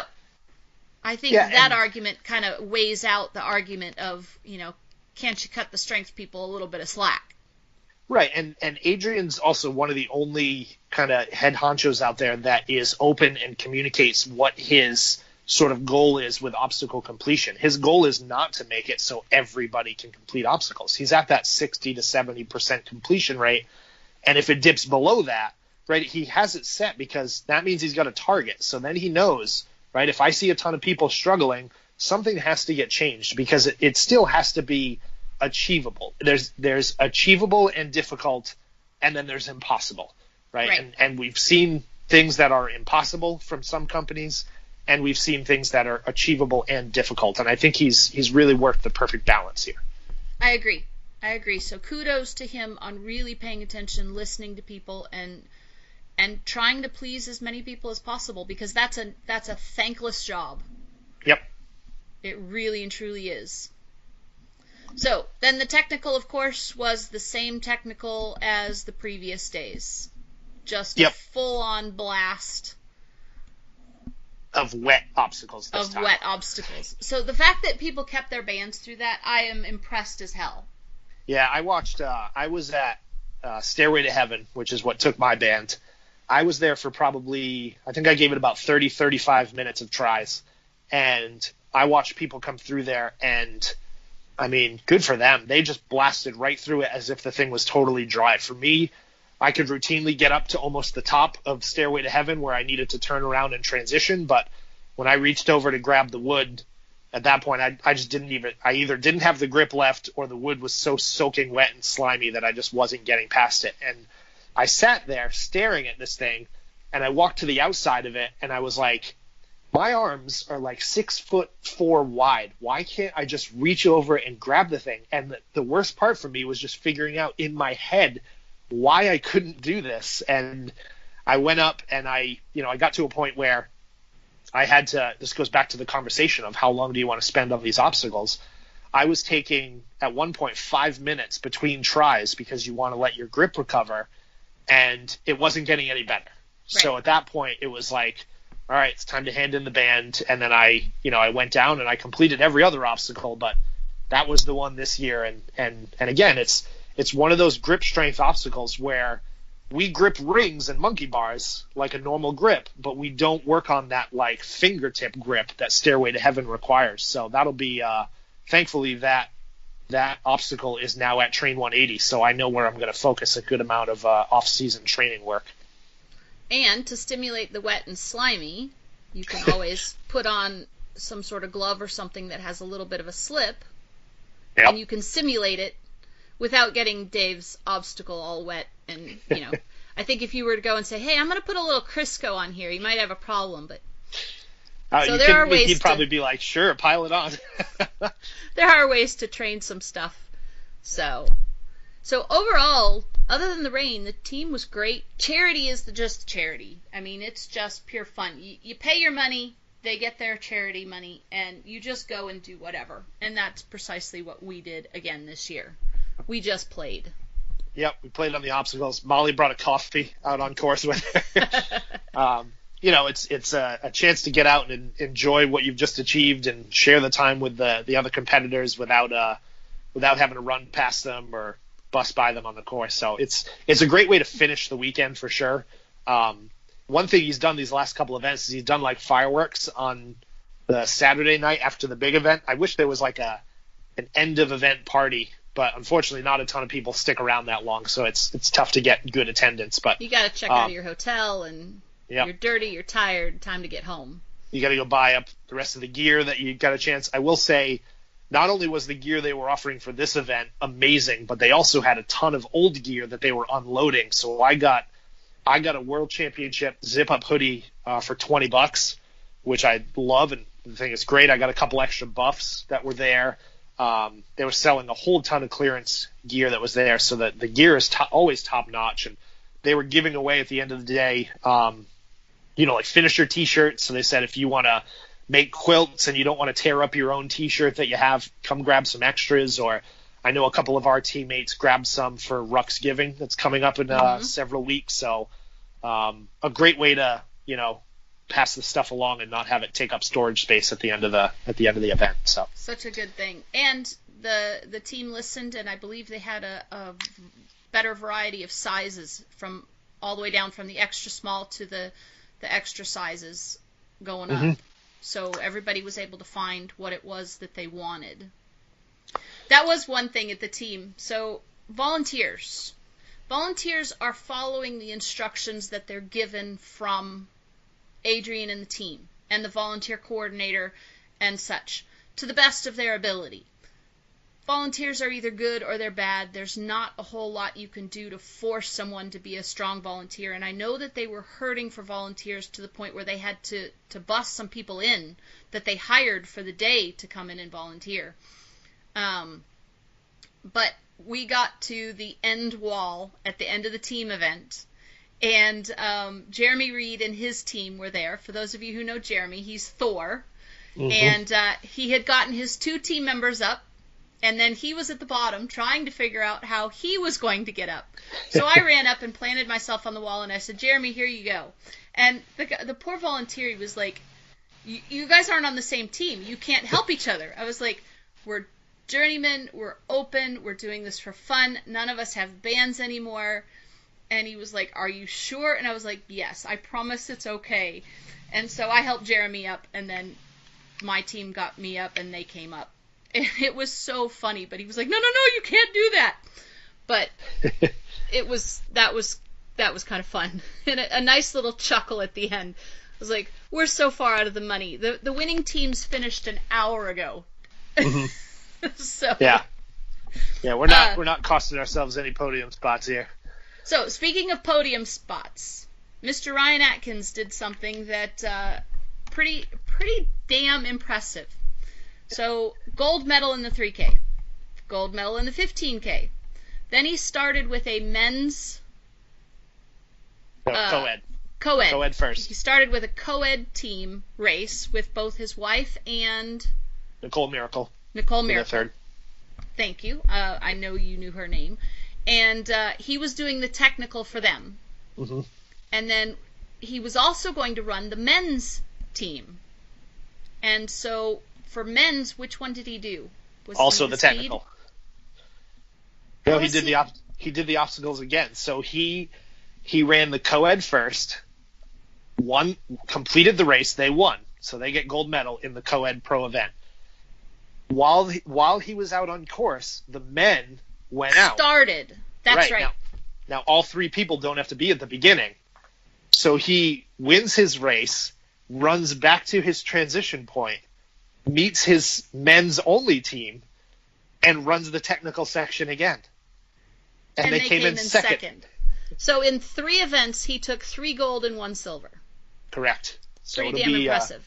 I think that argument kind of weighs out the argument of, you know, can't you cut the strength people a little bit of slack? Right, and Adrian's also one of the only kind of head honchos out there that is open and communicates what his sort of goal is with obstacle completion. His goal is not to make it so everybody can complete obstacles. He's at that 60 to 70% completion rate, and if it dips below that, right, he has it set because that means he's got a target. So then he knows, right, if I see a ton of people struggling, something has to get changed because it still has to be achievable. There's achievable and difficult, and then there's impossible, right? And we've seen things that are impossible from some companies, and we've seen things that are achievable and difficult. And I think he's really worked the perfect balance here. I agree. So kudos to him on really paying attention, listening to people, and trying to please as many people as possible, because that's a thankless job. Yep. It really and truly is. So then the technical, of course, was the same technical as the previous days. Just a full-on blast of wet obstacles this time. So the fact that people kept their bands through that, I am impressed as hell. Yeah, I watched. I was at Stairway to Heaven, which is what took my band. I was there for probably, I think I gave it about 30, 35 minutes of tries. And I watched people come through there, and I mean, good for them. They just blasted right through it as if the thing was totally dry. For me, I could routinely get up to almost the top of Stairway to Heaven where I needed to turn around and transition. But when I reached over to grab the wood, at that point, I just I either didn't have the grip left, or the wood was so soaking wet and slimy that I just wasn't getting past it. And I sat there staring at this thing, and I walked to the outside of it, and I was like, my arms are like 6'4" wide. Why can't I just reach over and grab the thing? And the worst part for me was just figuring out in my head why I couldn't do this. And I went up, and I got to a point where I had to, this goes back to the conversation of how long do you want to spend on these obstacles. I was taking, at one point, 5 minutes between tries because you want to let your grip recover, and it wasn't getting any better. Right. So at that point, it was like, all right, it's time to hand in the band. And then I went down and I completed every other obstacle, but that was the one this year. And again, it's one of those grip strength obstacles where we grip rings and monkey bars like a normal grip, but we don't work on that like fingertip grip that Stairway to Heaven requires. So that'll be thankfully that obstacle is now at Train 180, so I know where I'm going to focus a good amount of off-season training work. And to stimulate the wet and slimy, you can always put on some sort of glove or something that has a little bit of a slip, and you can simulate it without getting Dave's obstacle all wet. And, I think if you were to go and say, hey, I'm going to put a little Crisco on here, you might have a problem, but... So there are ways he'd probably be like, sure, pile it on. There are ways to train some stuff. So overall, other than the rain, the team was great. Charity is just charity. I mean, it's just pure fun. You pay your money, they get their charity money, and you just go and do whatever. And that's precisely what we did again this year. We just played. Yep, we played on the obstacles. Molly brought a coffee out on course with her. It's a chance to get out and enjoy what you've just achieved and share the time with the other competitors without having to run past them or bust by them on the course. So it's a great way to finish the weekend for sure. One thing he's done these last couple events is he's done like fireworks on the Saturday night after the big event. I wish there was like an end of event party, but unfortunately not a ton of people stick around that long, so it's tough to get good attendance. But you got to check out of your hotel, and you're dirty, you're tired, time to get home. You got to go buy up the rest of the gear that you got a chance. I will say, not only was the gear they were offering for this event amazing, but they also had a ton of old gear that they were unloading. So I got a World Championship zip-up hoodie for $20, which I love, and the thing is great. I got a couple extra buffs that were there. They were selling a whole ton of clearance gear that was there, so that the gear is always top-notch, and they were giving away at the end of the day, like finisher T-shirts. So they said if you want to make quilts and you don't want to tear up your own T-shirt that you have, come grab some extras. Or I know a couple of our teammates grabbed some for Ruck's Giving that's coming up in several weeks. So a great way to pass the stuff along and not have it take up storage space at the end of the event. So such a good thing. And the team listened, and I believe they had a better variety of sizes from all the way down from the extra small to the extra sizes going up. So everybody was able to find what it was that they wanted. That was one thing at the team. So volunteers are following the instructions that they're given from Adrian and the team and the volunteer coordinator and such to the best of their ability. volunteers are either good or they're bad. There's not a whole lot you can do to force someone to be a strong volunteer. And I know that they were hurting for volunteers to the point where they had to bust some people in that they hired for the day to come in and volunteer. But we got to the end wall at the end of the team event, and Jeremy Reed and his team were there. For those of you who know Jeremy, he's Thor. Mm-hmm. And he had gotten his 2 team members up, and then he was at the bottom trying to figure out how he was going to get up. So I ran up and planted myself on the wall, and I said, Jeremy, here you go. And the poor volunteer, he was like, you guys aren't on the same team. You can't help each other. I was like, we're journeymen, we're open, we're doing this for fun. None of us have bands anymore. And he was like, are you sure? And I was like, yes, I promise it's okay. And so I helped Jeremy up, and then my team got me up, and they came up. And it was so funny, but he was like, no, you can't do that. But that was kind of fun. And a nice little chuckle at the end. I was like, we're so far out of the money. The winning teams finished an hour ago. Mm-hmm. So yeah, we're not costing ourselves any podium spots here. So speaking of podium spots, Mr. Ryan Atkins did something that pretty damn impressive. So gold medal in the 3K, gold medal in the 15K. Then he started with a men's co-ed. Co-ed first. He started with a co-ed team race with both his wife and Nicole Miracle. Third. Thank you. I know you knew her name. And he was doing the technical for them. Mm-hmm. And then he was also going to run the men's team. And so for men's, which one did he do? Was also the speed? technical. No, he did the obstacles again. So he ran the co-ed first. Completed the race. They won. So they get gold medal in the co-ed pro event. While he was out on course, the men went out. Started. That's right. Now all 3 people don't have to be at the beginning. So he wins his race, runs back to his transition point, meets his men's only team, and runs the technical section again. And they came in second. So in 3 events, he took 3 gold and 1 silver. Correct. So pretty damn impressive.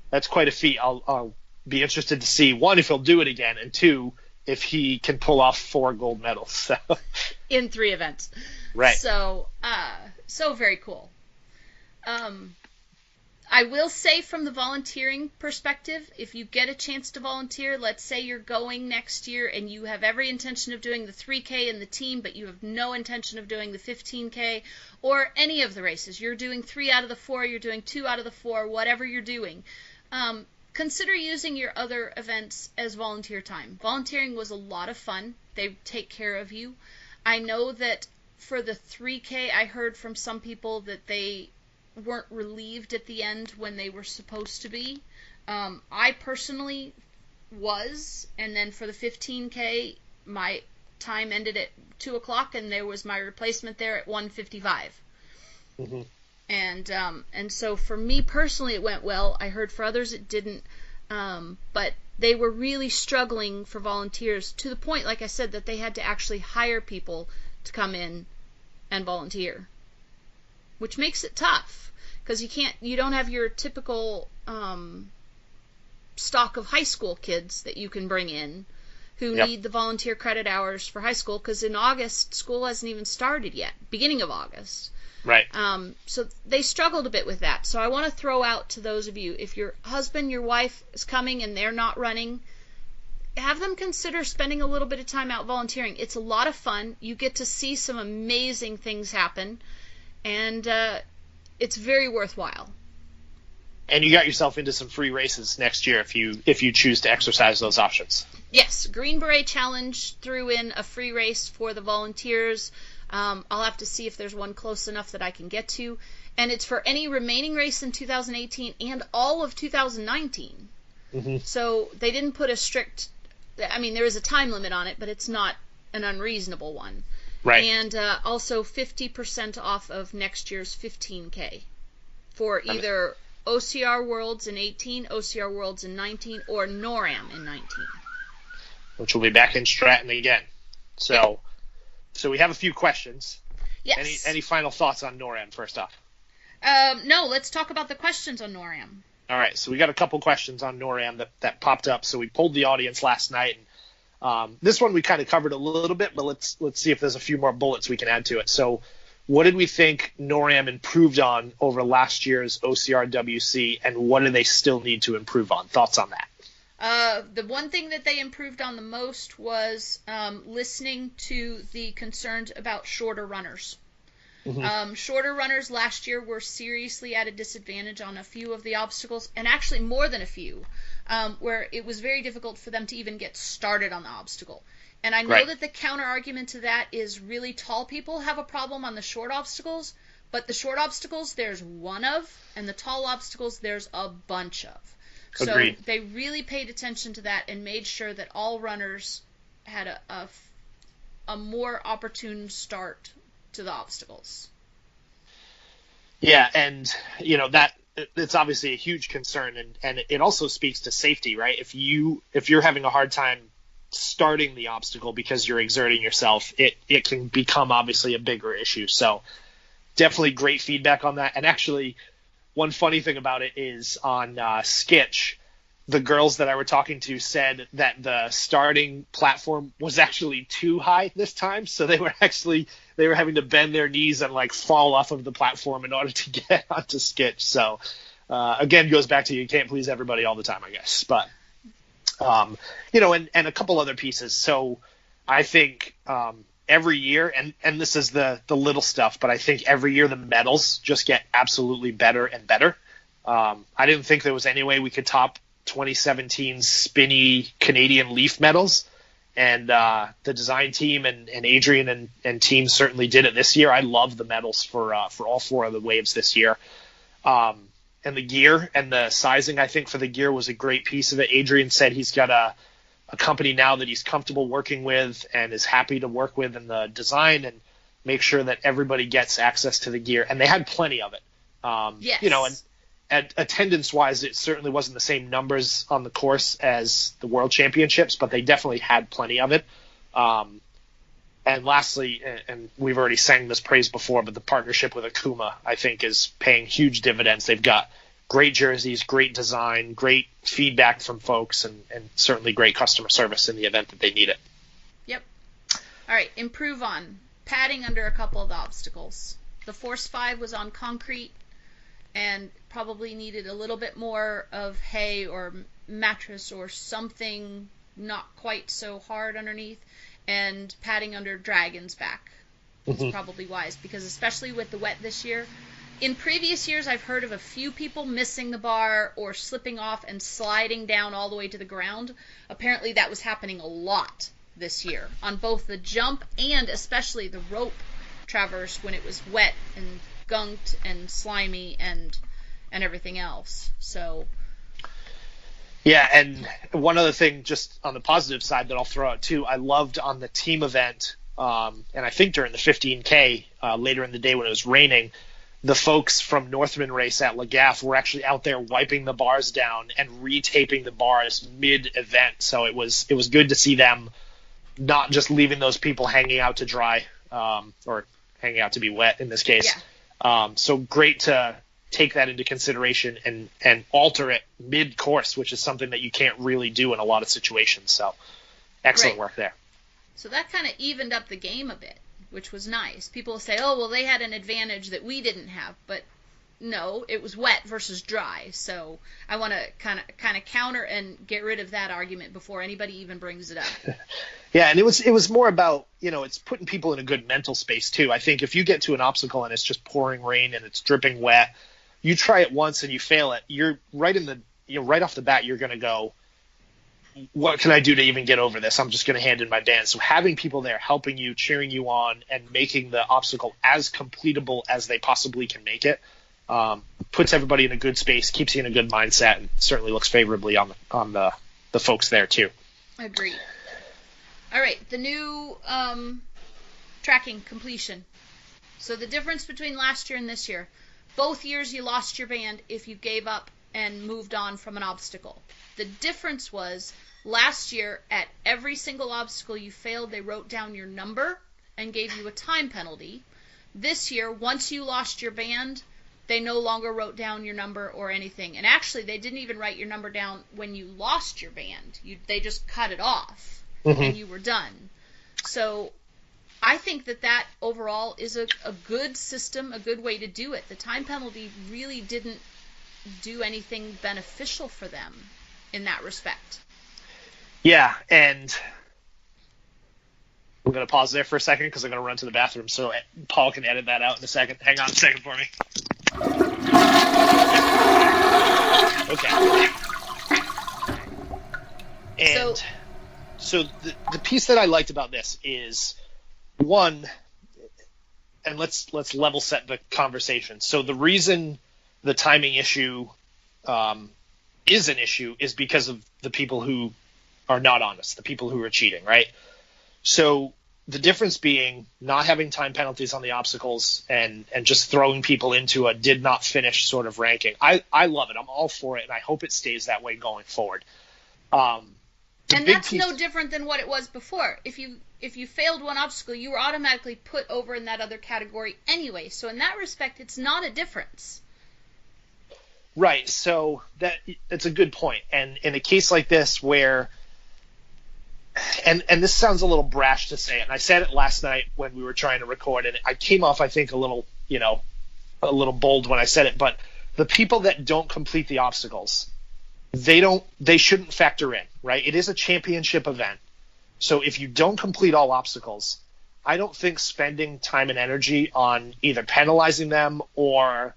That's quite a feat. I'll be interested to see, 1, if he'll do it again, and 2, if he can pull off 4 gold medals. So. In 3 events. Right. So very cool. I will say from the volunteering perspective, if you get a chance to volunteer, let's say you're going next year and you have every intention of doing the 3K in the team, but you have no intention of doing the 15K or any of the races. You're doing 3 out of the 4, you're doing 2 out of the 4, whatever you're doing. Consider using your other events as volunteer time. Volunteering was a lot of fun. They take care of you. I know that for the 3K, I heard from some people that they weren't relieved at the end when they were supposed to be. I personally was, and then for the 15K, my time ended at 2 o'clock, and there was my replacement there at 1:55. Mm-hmm. And so for me personally, it went well. I heard for others it didn't, but they were really struggling for volunteers to the point, like I said, that they had to actually hire people to come in and volunteer, which makes it tough because you don't have your typical stock of high school kids that you can bring in who need the volunteer credit hours for high school, because in August school hasn't even started yet, beginning of August. Right. So they struggled a bit with that. So I want to throw out to those of you, if your husband, your wife is coming and they're not running, have them consider spending a little bit of time out volunteering. It's a lot of fun. You get to see some amazing things happen, and it's very worthwhile. And you got yourself into some free races next year if you choose to exercise those options. Yes, Green Beret Challenge threw in a free race for the volunteers. I'll have to see if there's one close enough that I can get to. And it's for any remaining race in 2018 and all of 2019. Mm-hmm. So they didn't put a strict... I mean, there is a time limit on it, but it's not an unreasonable one. Right. And also 50% off of next year's 15K for either OCR Worlds in 18, OCR Worlds in 19, or NorAM in 19. which will be back in Stratton again. So we have a few questions. Yes. Any final thoughts on NorAM first off? No, let's talk about the questions on NorAM. All right, so we got a couple questions on NorAM that popped up. So we polled the audience last night. And, this one we kind of covered a little bit, but let's see if there's a few more bullets we can add to it. So what did we think NorAM improved on over last year's OCR WC, and what do they still need to improve on? Thoughts on that? The one thing that they improved on the most was listening to the concerns about shorter runners. Mm-hmm. Shorter runners last year were seriously at a disadvantage on a few of the obstacles, and actually more than a few, where it was very difficult for them to even get started on the obstacle. And I know that the counter argument to that is really tall people have a problem on the short obstacles, but the short obstacles there's one of, and the tall obstacles there's a bunch of. Agreed. So they really paid attention to that and made sure that all runners had a more opportune start to the obstacles. Yeah, and that it's obviously a huge concern, and it also speaks to safety, right? If you're having a hard time starting the obstacle because you're exerting yourself, it can become obviously a bigger issue. So definitely great feedback on that. And actually, one funny thing about it is on Skitch, the girls that I were talking to said that the starting platform was actually too high this time, so they were having to bend their knees and like fall off of the platform in order to get onto Skitch. So again, goes back to you can't please everybody all the time, I guess. But and a couple other pieces. So I think every year, and this is the little stuff, but I think every year the medals just get absolutely better and better. I didn't think there was any way we could top 2017's spinny Canadian Leaf medals, and the design team and Adrian and team certainly did it this year. I love the medals for all four of the waves this year. And the gear and the sizing, I think, for the gear was a great piece of it. Adrian said he's got a company now that he's comfortable working with and is happy to work with in the design and make sure that everybody gets access to the gear. And they had plenty of it. Yes. And attendance-wise, it certainly wasn't the same numbers on the course as the World Championships, but they definitely had plenty of it. And lastly, and we've already sang this praise before, but the partnership with Akuma, I think, is paying huge dividends. They've got great jerseys, great design, great feedback from folks, and certainly great customer service in the event that they need it. Yep. All right, improve on padding under a couple of the obstacles. The Force 5 was on concrete and probably needed a little bit more of hay or mattress or something not quite so hard underneath. And padding under Dragon's back is probably wise, because especially with the wet this year, in previous years I've heard of a few people missing the bar or slipping off and sliding down all the way to the ground. Apparently that was happening a lot this year on both the jump and especially the rope traverse when it was wet and gunked and slimy and everything else. So yeah, and one other thing just on the positive side that I'll throw out too, I loved on the team event, and I think during the 15K later in the day when it was raining, the folks from Northman Race at Lagaff were actually out there wiping the bars down and retaping the bars mid-event. So it was good to see them not just leaving those people hanging out to dry, or hanging out to be wet in this case. Yeah. So great to take that into consideration and alter it mid-course, which is something that you can't really do in a lot of situations. So excellent work there. So that kind of evened up the game a bit, which was nice. People say, oh, well, they had an advantage that we didn't have. But no, it was wet versus dry. So I want to kind of counter and get rid of that argument before anybody even brings it up. Yeah, and it was more about, it's putting people in a good mental space too. I think if you get to an obstacle and it's just pouring rain and it's dripping wet, you try it once and you fail it, you're right off the bat, you're going to go, what can I do to even get over this? I'm just going to hand in my band. So having people there helping you, cheering you on, and making the obstacle as completable as they possibly can make it, puts everybody in a good space, keeps you in a good mindset, and certainly looks favorably on the folks there too. Agreed. All right, the new tracking completion. So the difference between last year and this year. Both years you lost your band if you gave up and moved on from an obstacle. The difference was last year at every single obstacle you failed, they wrote down your number and gave you a time penalty. This year, once you lost your band, they no longer wrote down your number or anything. And actually, they didn't even write your number down when you lost your band. They just cut it off, and you were done. So I think that overall is a good system, a good way to do it. The time penalty really didn't do anything beneficial for them in that respect. Yeah, and we're going to pause there for a second because I'm going to run to the bathroom, so Paul can edit that out in a second. Hang on a second for me. Okay. And so the piece that I liked about this is, one, and let's level set the conversation. So the reason the timing issue is an issue is because of the people who are not honest, the people who are cheating, right? So the difference being not having time penalties on the obstacles and just throwing people into a did not finish sort of ranking. I love it. I'm all for it, and I hope it stays that way going forward. And that's no different than what it was before. If you failed one obstacle, you were automatically put over in that other category anyway. So in that respect, it's not a difference. Right. So that's a good point. And in a case like this where and this sounds a little brash to say it, and I said it last night when we were trying to record, and I came off, I think, a little bold when I said it, but the people that don't complete the obstacles, they shouldn't factor in, right? It is a championship event. So if you don't complete all obstacles, I don't think spending time and energy on either penalizing them or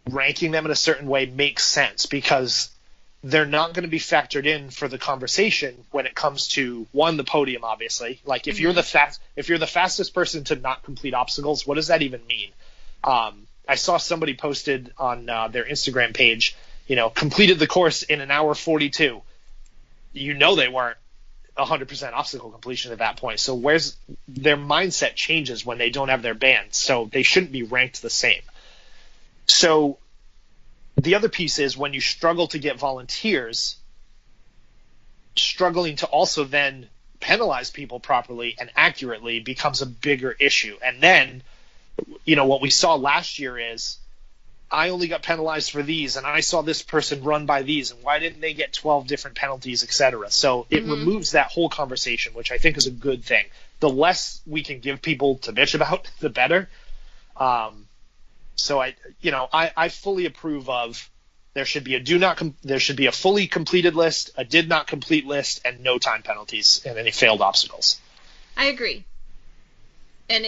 ranking them in a certain way makes sense, because they're not going to be factored in for the conversation when it comes to, one, the podium, obviously. Like if you're the fastest person to not complete obstacles, what does that even mean? I saw somebody posted on their Instagram page, completed the course in an hour 42. They weren't 100% obstacle completion at that point. So where's their mindset changes when they don't have their band. So they shouldn't be ranked the same. So the other piece is when you struggle to get volunteers, struggling to also then penalize people properly and accurately becomes a bigger issue. And then, what we saw last year is I only got penalized for these, and I saw this person run by these, and why didn't they get 12 different penalties, etc. So it removes that whole conversation, which I think is a good thing. The less we can give people to bitch about, the better. So I fully approve of there should be a fully completed list, a did not complete list, and no time penalties and any failed obstacles. I agree. And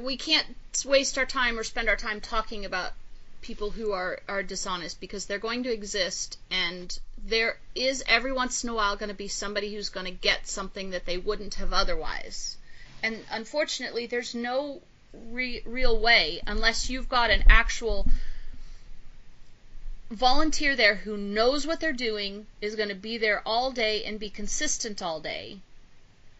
we can't waste our time or spend our time talking about people who are dishonest, because they're going to exist, and there is every once in a while going to be somebody who's going to get something that they wouldn't have otherwise. And unfortunately, there's no real way, unless you've got an actual volunteer there who knows what they're doing, is going to be there all day and be consistent all day.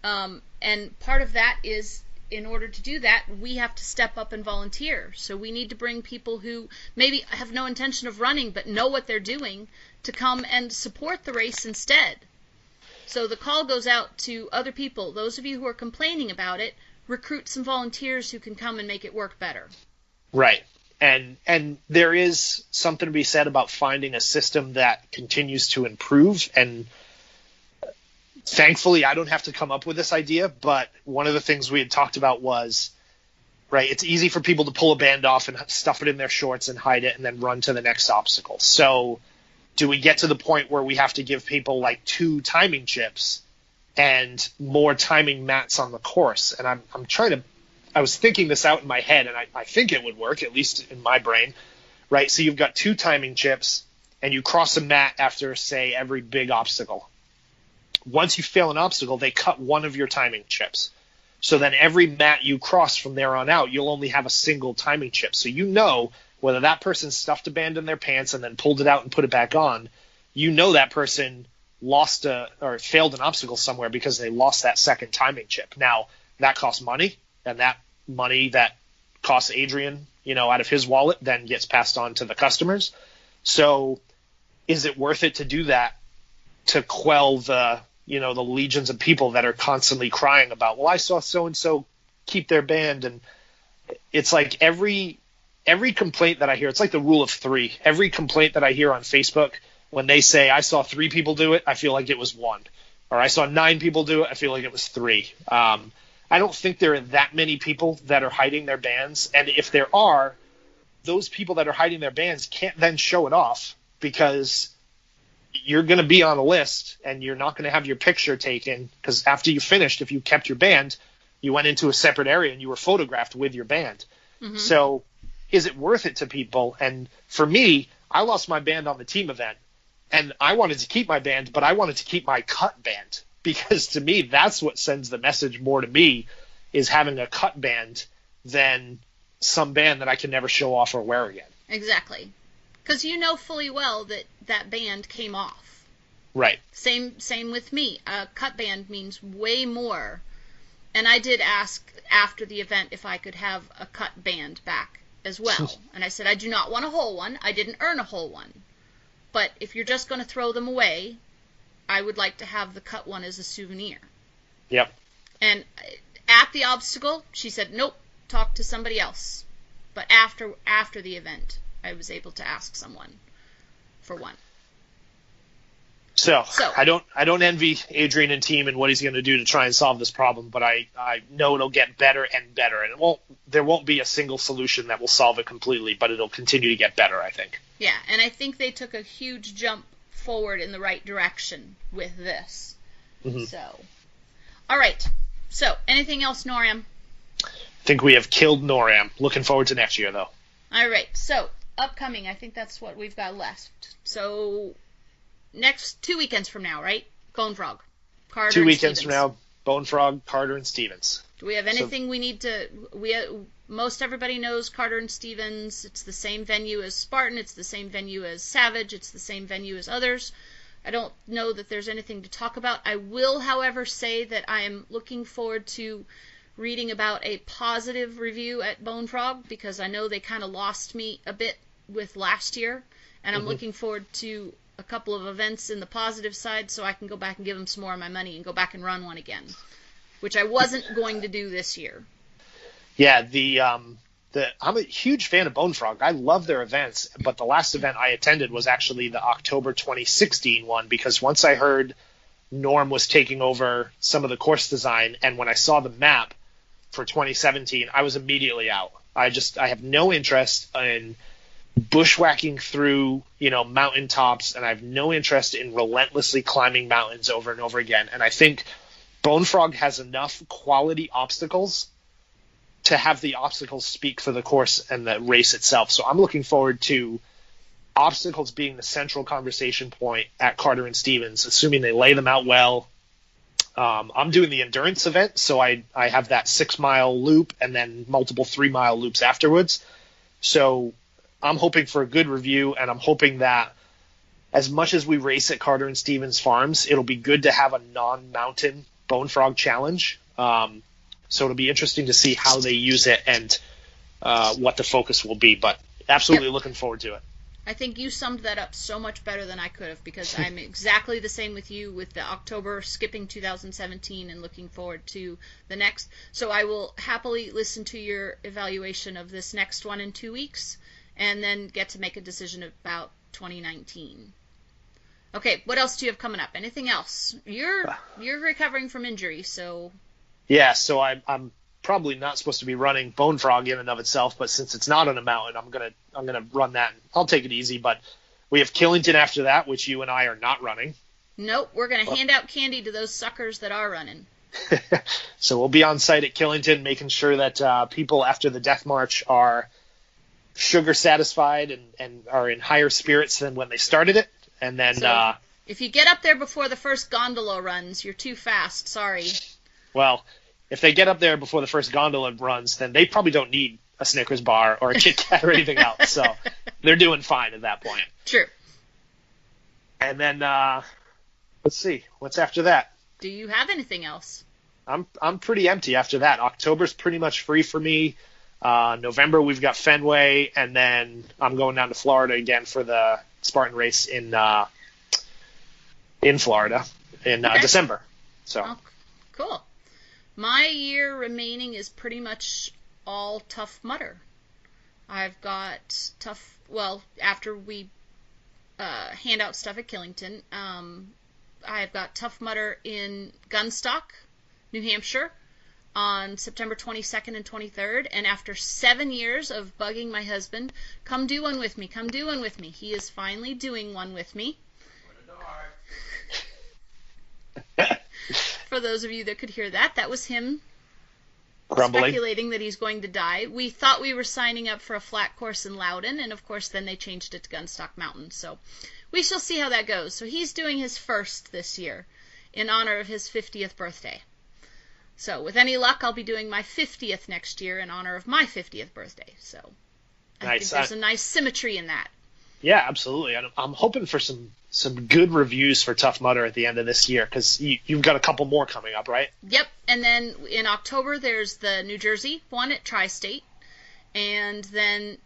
And part of that is, in order to do that, we have to step up and volunteer. So we need to bring people who maybe have no intention of running but know what they're doing to come and support the race instead. So the call goes out to other people. Those of you who are complaining about it, recruit some volunteers who can come and make it work better. Right. And there is something to be said about finding a system that continues to improve. And thankfully, I don't have to come up with this idea, but one of the things we had talked about was, right, it's easy for people to pull a band off and stuff it in their shorts and hide it and then run to the next obstacle. So do we get to the point where we have to give people like 2 timing chips and more timing mats on the course? And I was thinking this out in my head, and I think it would work, at least in my brain, right? So you've got 2 timing chips, and you cross a mat after, say, every big obstacle. Once you fail an obstacle, they cut one of your timing chips. So then every mat you cross from there on out, you'll only have a single timing chip. So whether that person stuffed a band in their pants and then pulled it out and put it back on, that person lost or failed an obstacle somewhere because they lost that second timing chip. Now, that costs money, and that money that costs Adrian, out of his wallet then gets passed on to the customers. So is it worth it to do that to quell the legions of people that are constantly crying about, well, I saw so-and-so keep their band. And it's like every complaint that I hear, it's like the rule of three. Every complaint that I hear on Facebook, when they say I saw 3 people do it, I feel like it was 1. Or I saw 9 people do it, I feel like it was 3. I don't think there are that many people that are hiding their bands. And if there are, those people that are hiding their bands can't then show it off, because you're going to be on a list and you're not going to have your picture taken, because after you finished, if you kept your band, you went into a separate area and you were photographed with your band. Mm-hmm. So is it worth it to people? And for me, I lost my band on the team event, and I wanted to keep my band, but I wanted to keep my cut band, because to me, that's what sends the message more to me, is having a cut band than some band that I can never show off or wear again. Exactly. Because you know fully well that that band came off. Right. Same with me. A cut band means way more. And I did ask after the event if I could have a cut band back as well. And I said, I do not want a whole one. I didn't earn a whole one. But if you're just going to throw them away, I would like to have the cut one as a souvenir. Yep. And at the obstacle, she said, nope, talk to somebody else. But after the event, I was able to ask someone for one. So I don't envy Adrian and team and what he's going to do to try and solve this problem, but I know it'll get better and better, and there won't be a single solution that will solve it completely, but it'll continue to get better, I think. Yeah, and I think they took a huge jump forward in the right direction with this. Mm-hmm. So, all right. So, anything else, NorAM? I think we have killed NorAM. Looking forward to next year, though. All right. So, upcoming, I think that's what we've got left. So, next 2 weekends from now, right? Bone Frog. Carter 2 and weekends Stevens. from now, Bone Frog, Carter, and Stevens. Do we have anything we need to... most everybody knows Carter and Stevens. It's the same venue as Spartan. It's the same venue as Savage. It's the same venue as others. I don't know that there's anything to talk about. I will, however, say that I am looking forward to reading about a positive review at Bone Frog, because I know they kind of lost me a bit with last year, and I'm looking forward to a couple of events in the positive side so I can go back and give them some more of my money and go back and run one again, which I wasn't going to do this year. Yeah, I'm a huge fan of Bone Frog. I love their events, but the last event I attended was actually the October 2016 one, because once I heard Norm was taking over some of the course design, and when I saw the map for 2017, I was immediately out. I have no interest in bushwhacking through, mountaintops, and I have no interest in relentlessly climbing mountains over and over again. And I think Bone Frog has enough quality obstacles to have the obstacles speak for the course and the race itself. So I'm looking forward to obstacles being the central conversation point at Carter and Stevens, assuming they lay them out well. I'm doing the endurance event, so I have that 6-mile loop and then multiple 3-mile loops afterwards. So I'm hoping for a good review, and I'm hoping that as much as we race at Carter and Stevens Farms, it'll be good to have a non-mountain Bone Frog challenge. So it'll be interesting to see how they use it and what the focus will be, but absolutely looking forward to it. I think you summed that up so much better than I could have, because I'm exactly the same with you with the October skipping 2017 and looking forward to the next. So I will happily listen to your evaluation of this next one in 2 weeks and then get to make a decision about 2019. Okay, what else do you have coming up? Anything else? You're recovering from injury, so... Yeah, so I'm probably not supposed to be running Bone Frog in and of itself, but since it's not on a mountain, I'm gonna run that. I'll take it easy, but we have Killington after that, which you and I are not running. Nope, we're gonna hand out candy to those suckers that are running. So we'll be on site at Killington, making sure that people after the Death March are sugar satisfied and are in higher spirits than when they started it. And then if you get up there before the first gondola runs, you're too fast. Sorry. Well, if they get up there before the first gondola runs, then they probably don't need a Snickers bar or a Kit Kat or anything else. So they're doing fine at that point. True. And then let's see, what's after that? Do you have anything else? I'm pretty empty after that. October's pretty much free for me. November we've got Fenway, and then I'm going down to Florida again for the Spartan race in Florida in December. So cool. My year remaining is pretty much all Tough Mudder. I've got after we hand out stuff at Killington, I've got Tough Mudder in Gunstock, New Hampshire, on September 22nd and 23rd, and after 7 years of bugging my husband, come do one with me, he is finally doing one with me. For those of you that could hear that, that was him grumbling, speculating that he's going to die. We thought we were signing up for a flat course in Loudon, and of course then they changed it to Gunstock Mountain, so we shall see how that goes. So he's doing his first this year in honor of his 50th birthday. So with any luck, I'll be doing my 50th next year in honor of my 50th birthday. So I think there's a nice symmetry in that. Yeah, absolutely. I'm hoping for some good reviews for Tough Mudder at the end of this year, because you've got a couple more coming up, right? Yep. And then in October, there's the New Jersey one at Tri-State, and then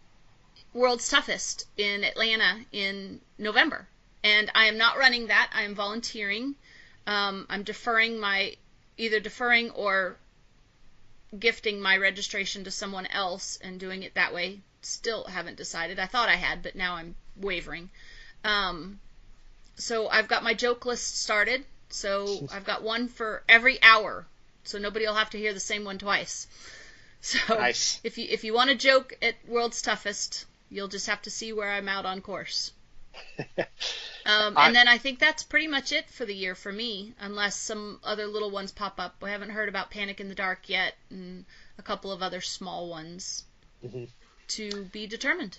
World's Toughest in Atlanta in November. And I am not running that. I am volunteering. I'm either deferring or gifting my registration to someone else and doing it that way. Still haven't decided. I thought I had, but now I'm wavering. So I've got my joke list started. So I've got one for every hour, so nobody will have to hear the same one twice. So nice. If you want to joke at World's Toughest, you'll just have to see where I'm out on course. And then I think that's pretty much it for the year for me, unless some other little ones pop up. We haven't heard about Panic in the Dark yet, and a couple of other small ones to be determined.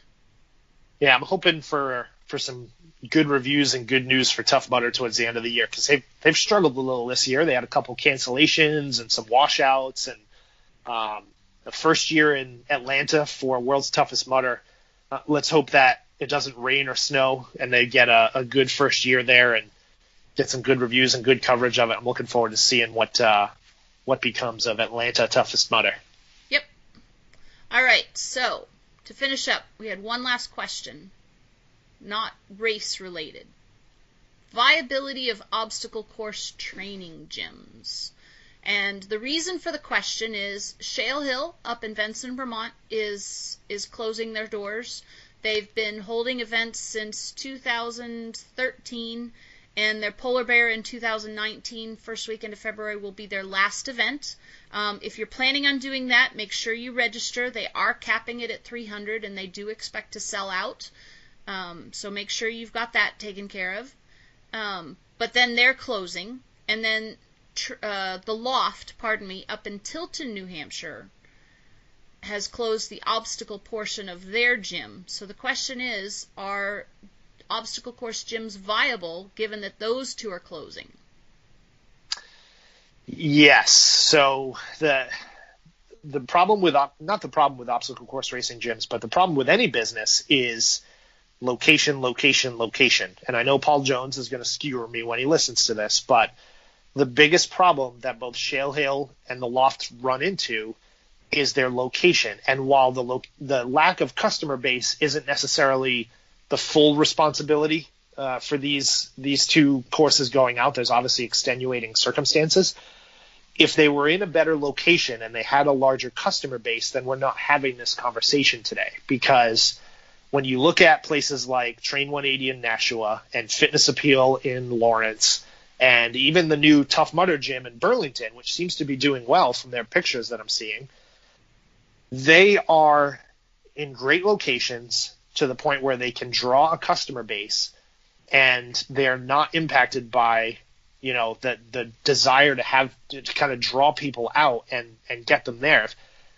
Yeah, I'm hoping for some good reviews and good news for Tough Mudder towards the end of the year, because they've struggled a little this year. They had a couple cancellations and some washouts, and the first year in Atlanta for World's Toughest Mudder. Let's hope that it doesn't rain or snow and they get a good first year there and get some good reviews and good coverage of it. I'm looking forward to seeing what becomes of Atlanta Toughest Mudder. Yep. All right, so to finish up, we had one last question, not race related. Viability of obstacle course training gyms. And the reason for the question is Shale Hill up in Benson, Vermont is closing their doors. They've been holding events since 2013, and their Polar Bear in 2019, first weekend of February, will be their last event. If you're planning on doing that, make sure you register. They are capping it at 300, and they do expect to sell out. So make sure you've got that taken care of. But then they're closing, and then the Loft, up in Tilton, New Hampshire, has closed the obstacle portion of their gym. So the question is, are obstacle course gyms viable given that those two are closing? Yes. So the problem with not the problem with obstacle course racing gyms, but the problem with any business is location. And I know Paul Jones is going to skewer me when he listens to this, but the biggest problem that both Shale Hill and the Loft run into is their location. And while the lack of customer base isn't necessarily the full responsibility for these two courses going out, there's obviously extenuating circumstances. If they were in a better location and they had a larger customer base, then we're not having this conversation today. Because when you look at places like Train 180 in Nashua and Fitness Appeal in Lawrence, and even the new Tough Mudder gym in Burlington, which seems to be doing well from their pictures that I'm seeing, they are in great locations to the point where they can draw a customer base, and they're not impacted by, the desire to kind of draw people out and get them there. If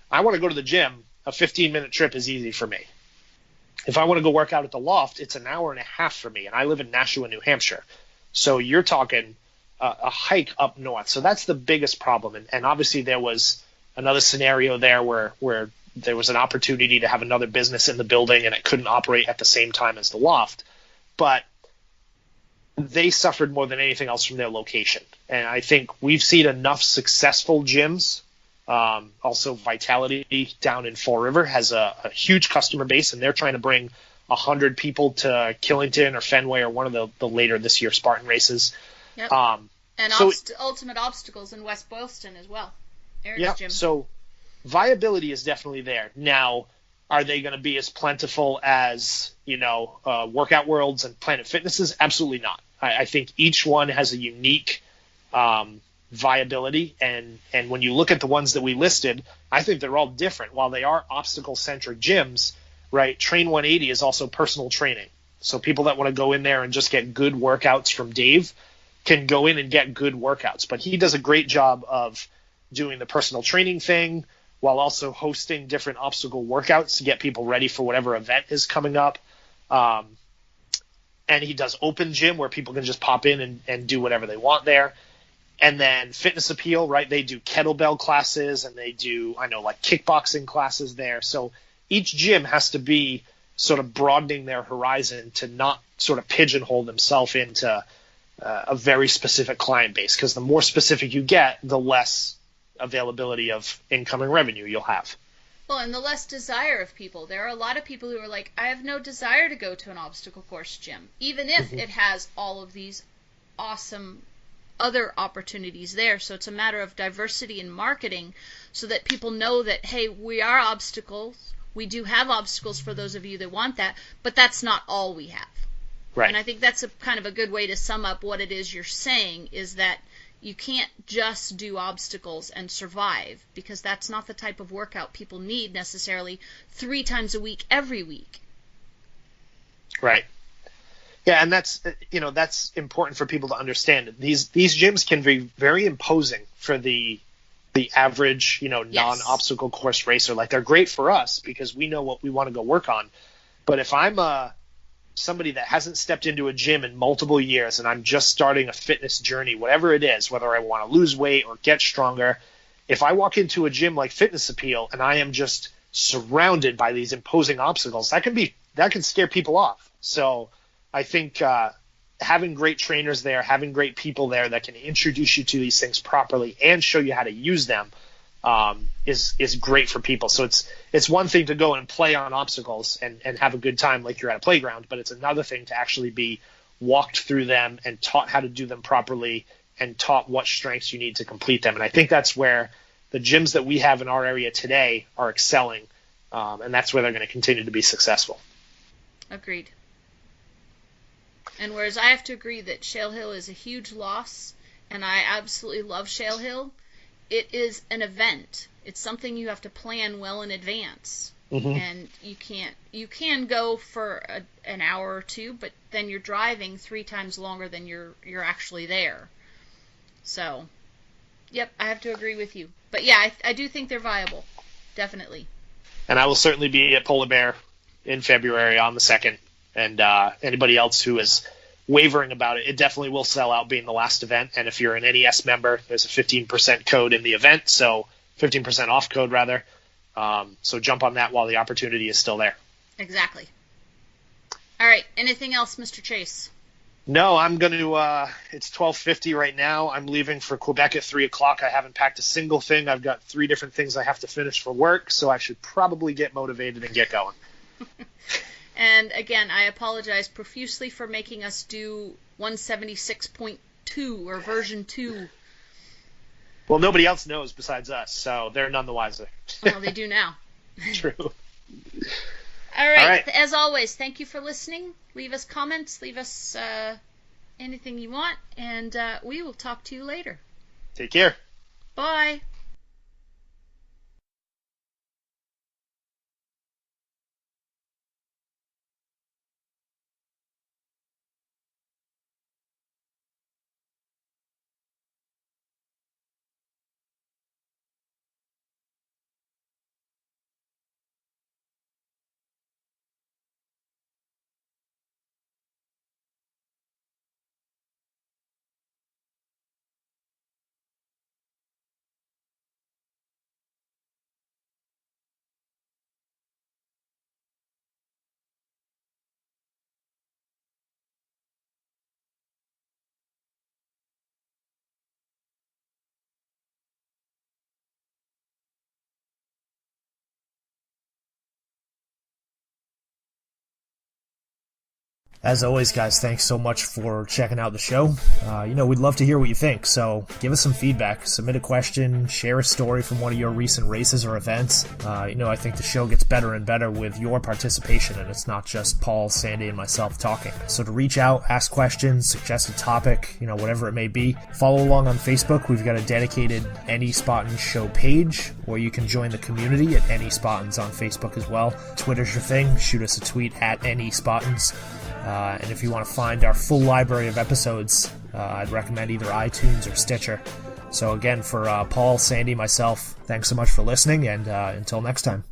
I want to go to the gym, a 15-minute trip is easy for me. If I want to go work out at the Loft, it's an hour and a half for me, and I live in Nashua, New Hampshire. So you're talking a hike up north. So that's the biggest problem. And obviously there was another scenario there where there was an opportunity to have another business in the building and it couldn't operate at the same time as the Loft. But they suffered more than anything else from their location. And I think we've seen enough successful gyms. Also, Vitality down in Fall River has a huge customer base, and they're trying to bring 100 people to Killington or Fenway or one of the later this year Spartan races. Yep. And so Ultimate Obstacles in West Boylston as well. Eric's yeah, gym. So viability is definitely there. Now, are they going to be as plentiful as, Workout Worlds and Planet Fitnesses? Absolutely not. I think each one has a unique viability, and when you look at the ones that we listed, I think they're all different. While they are obstacle-centric gyms, right, Train 180 is also personal training. So people that want to go in there and just get good workouts from Dave can go in and get good workouts. But he does a great job of doing the personal training thing while also hosting different obstacle workouts to get people ready for whatever event is coming up. And he does open gym where people can just pop in and do whatever they want there. And then Fitness Appeal, right, they do kettlebell classes and they do, like kickboxing classes there. So each gym has to be sort of broadening their horizon to not sort of pigeonhole themselves into a very specific client base, because the more specific you get, the less availability of incoming revenue you'll have. Well, and the less desire of people. There are a lot of people who are like, I have no desire to go to an obstacle course gym, even if it has all of these awesome other opportunities there. So it's a matter of diversity in marketing so that people know that, hey, we are obstacles. We do have obstacles for those of you that want that, but that's not all we have. Right. And I think that's a kind of a good way to sum up what it is you're saying, is that you can't just do obstacles and survive, because that's not the type of workout people need necessarily 3 times a week, every week. Right. Yeah, and that's important for people to understand. These gyms can be very imposing for the average, non-obstacle course racer. Like, they're great for us because we know what we want to go work on. But if I'm somebody that hasn't stepped into a gym in multiple years and I'm just starting a fitness journey, whatever it is, whether I want to lose weight or get stronger, if I walk into a gym like Fitness Appeal and I am just surrounded by these imposing obstacles, that can scare people off. So I think having great trainers there, having great people there that can introduce you to these things properly and show you how to use them is great for people. So it's one thing to go and play on obstacles and have a good time like you're at a playground, but it's another thing to actually be walked through them and taught how to do them properly and taught what strengths you need to complete them. And I think that's where the gyms that we have in our area today are excelling, and that's where they're going to continue to be successful. Agreed. And whereas I have to agree that Shale Hill is a huge loss, and I absolutely love Shale Hill, it is an event. It's something you have to plan well in advance. Mm-hmm. And you can go for an hour or two, but then you're driving 3 times longer than you're actually there. So, yep, I have to agree with you. But yeah, I do think they're viable. Definitely. And I will certainly be at Polar Bear in February on the 2nd. And anybody else who is wavering about it, it definitely will sell out being the last event. And if you're an NES member, there's a 15% code in the event, so 15% off code rather. So jump on that while the opportunity is still there. Exactly. All right. Anything else, Mr. Chase? No, I'm going to it's 12:50 right now. I'm leaving for Quebec at 3 o'clock. I haven't packed a single thing. I've got 3 different things I have to finish for work, so I should probably get motivated and get going. And again, I apologize profusely for making us do 176.2 or version 2. Well, nobody else knows besides us, so they're none the wiser. Well, they do now. True. All right. As always, thank you for listening. Leave us comments. Leave us anything you want, and we will talk to you later. Take care. Bye. As always, guys, thanks so much for checking out the show. We'd love to hear what you think, so give us some feedback. Submit a question, share a story from one of your recent races or events. I think the show gets better and better with your participation, and it's not just Paul, Sandy, and myself talking. So to reach out, ask questions, suggest a topic, whatever it may be. Follow along on Facebook. We've got a dedicated Any Spottin' show page, or you can join the community at Any Spottins on Facebook as well. Twitter's your thing. Shoot us a tweet at Any Spottins. And if you want to find our full library of episodes, I'd recommend either iTunes or Stitcher. So again, for Paul, Sandy, myself, thanks so much for listening, and until next time.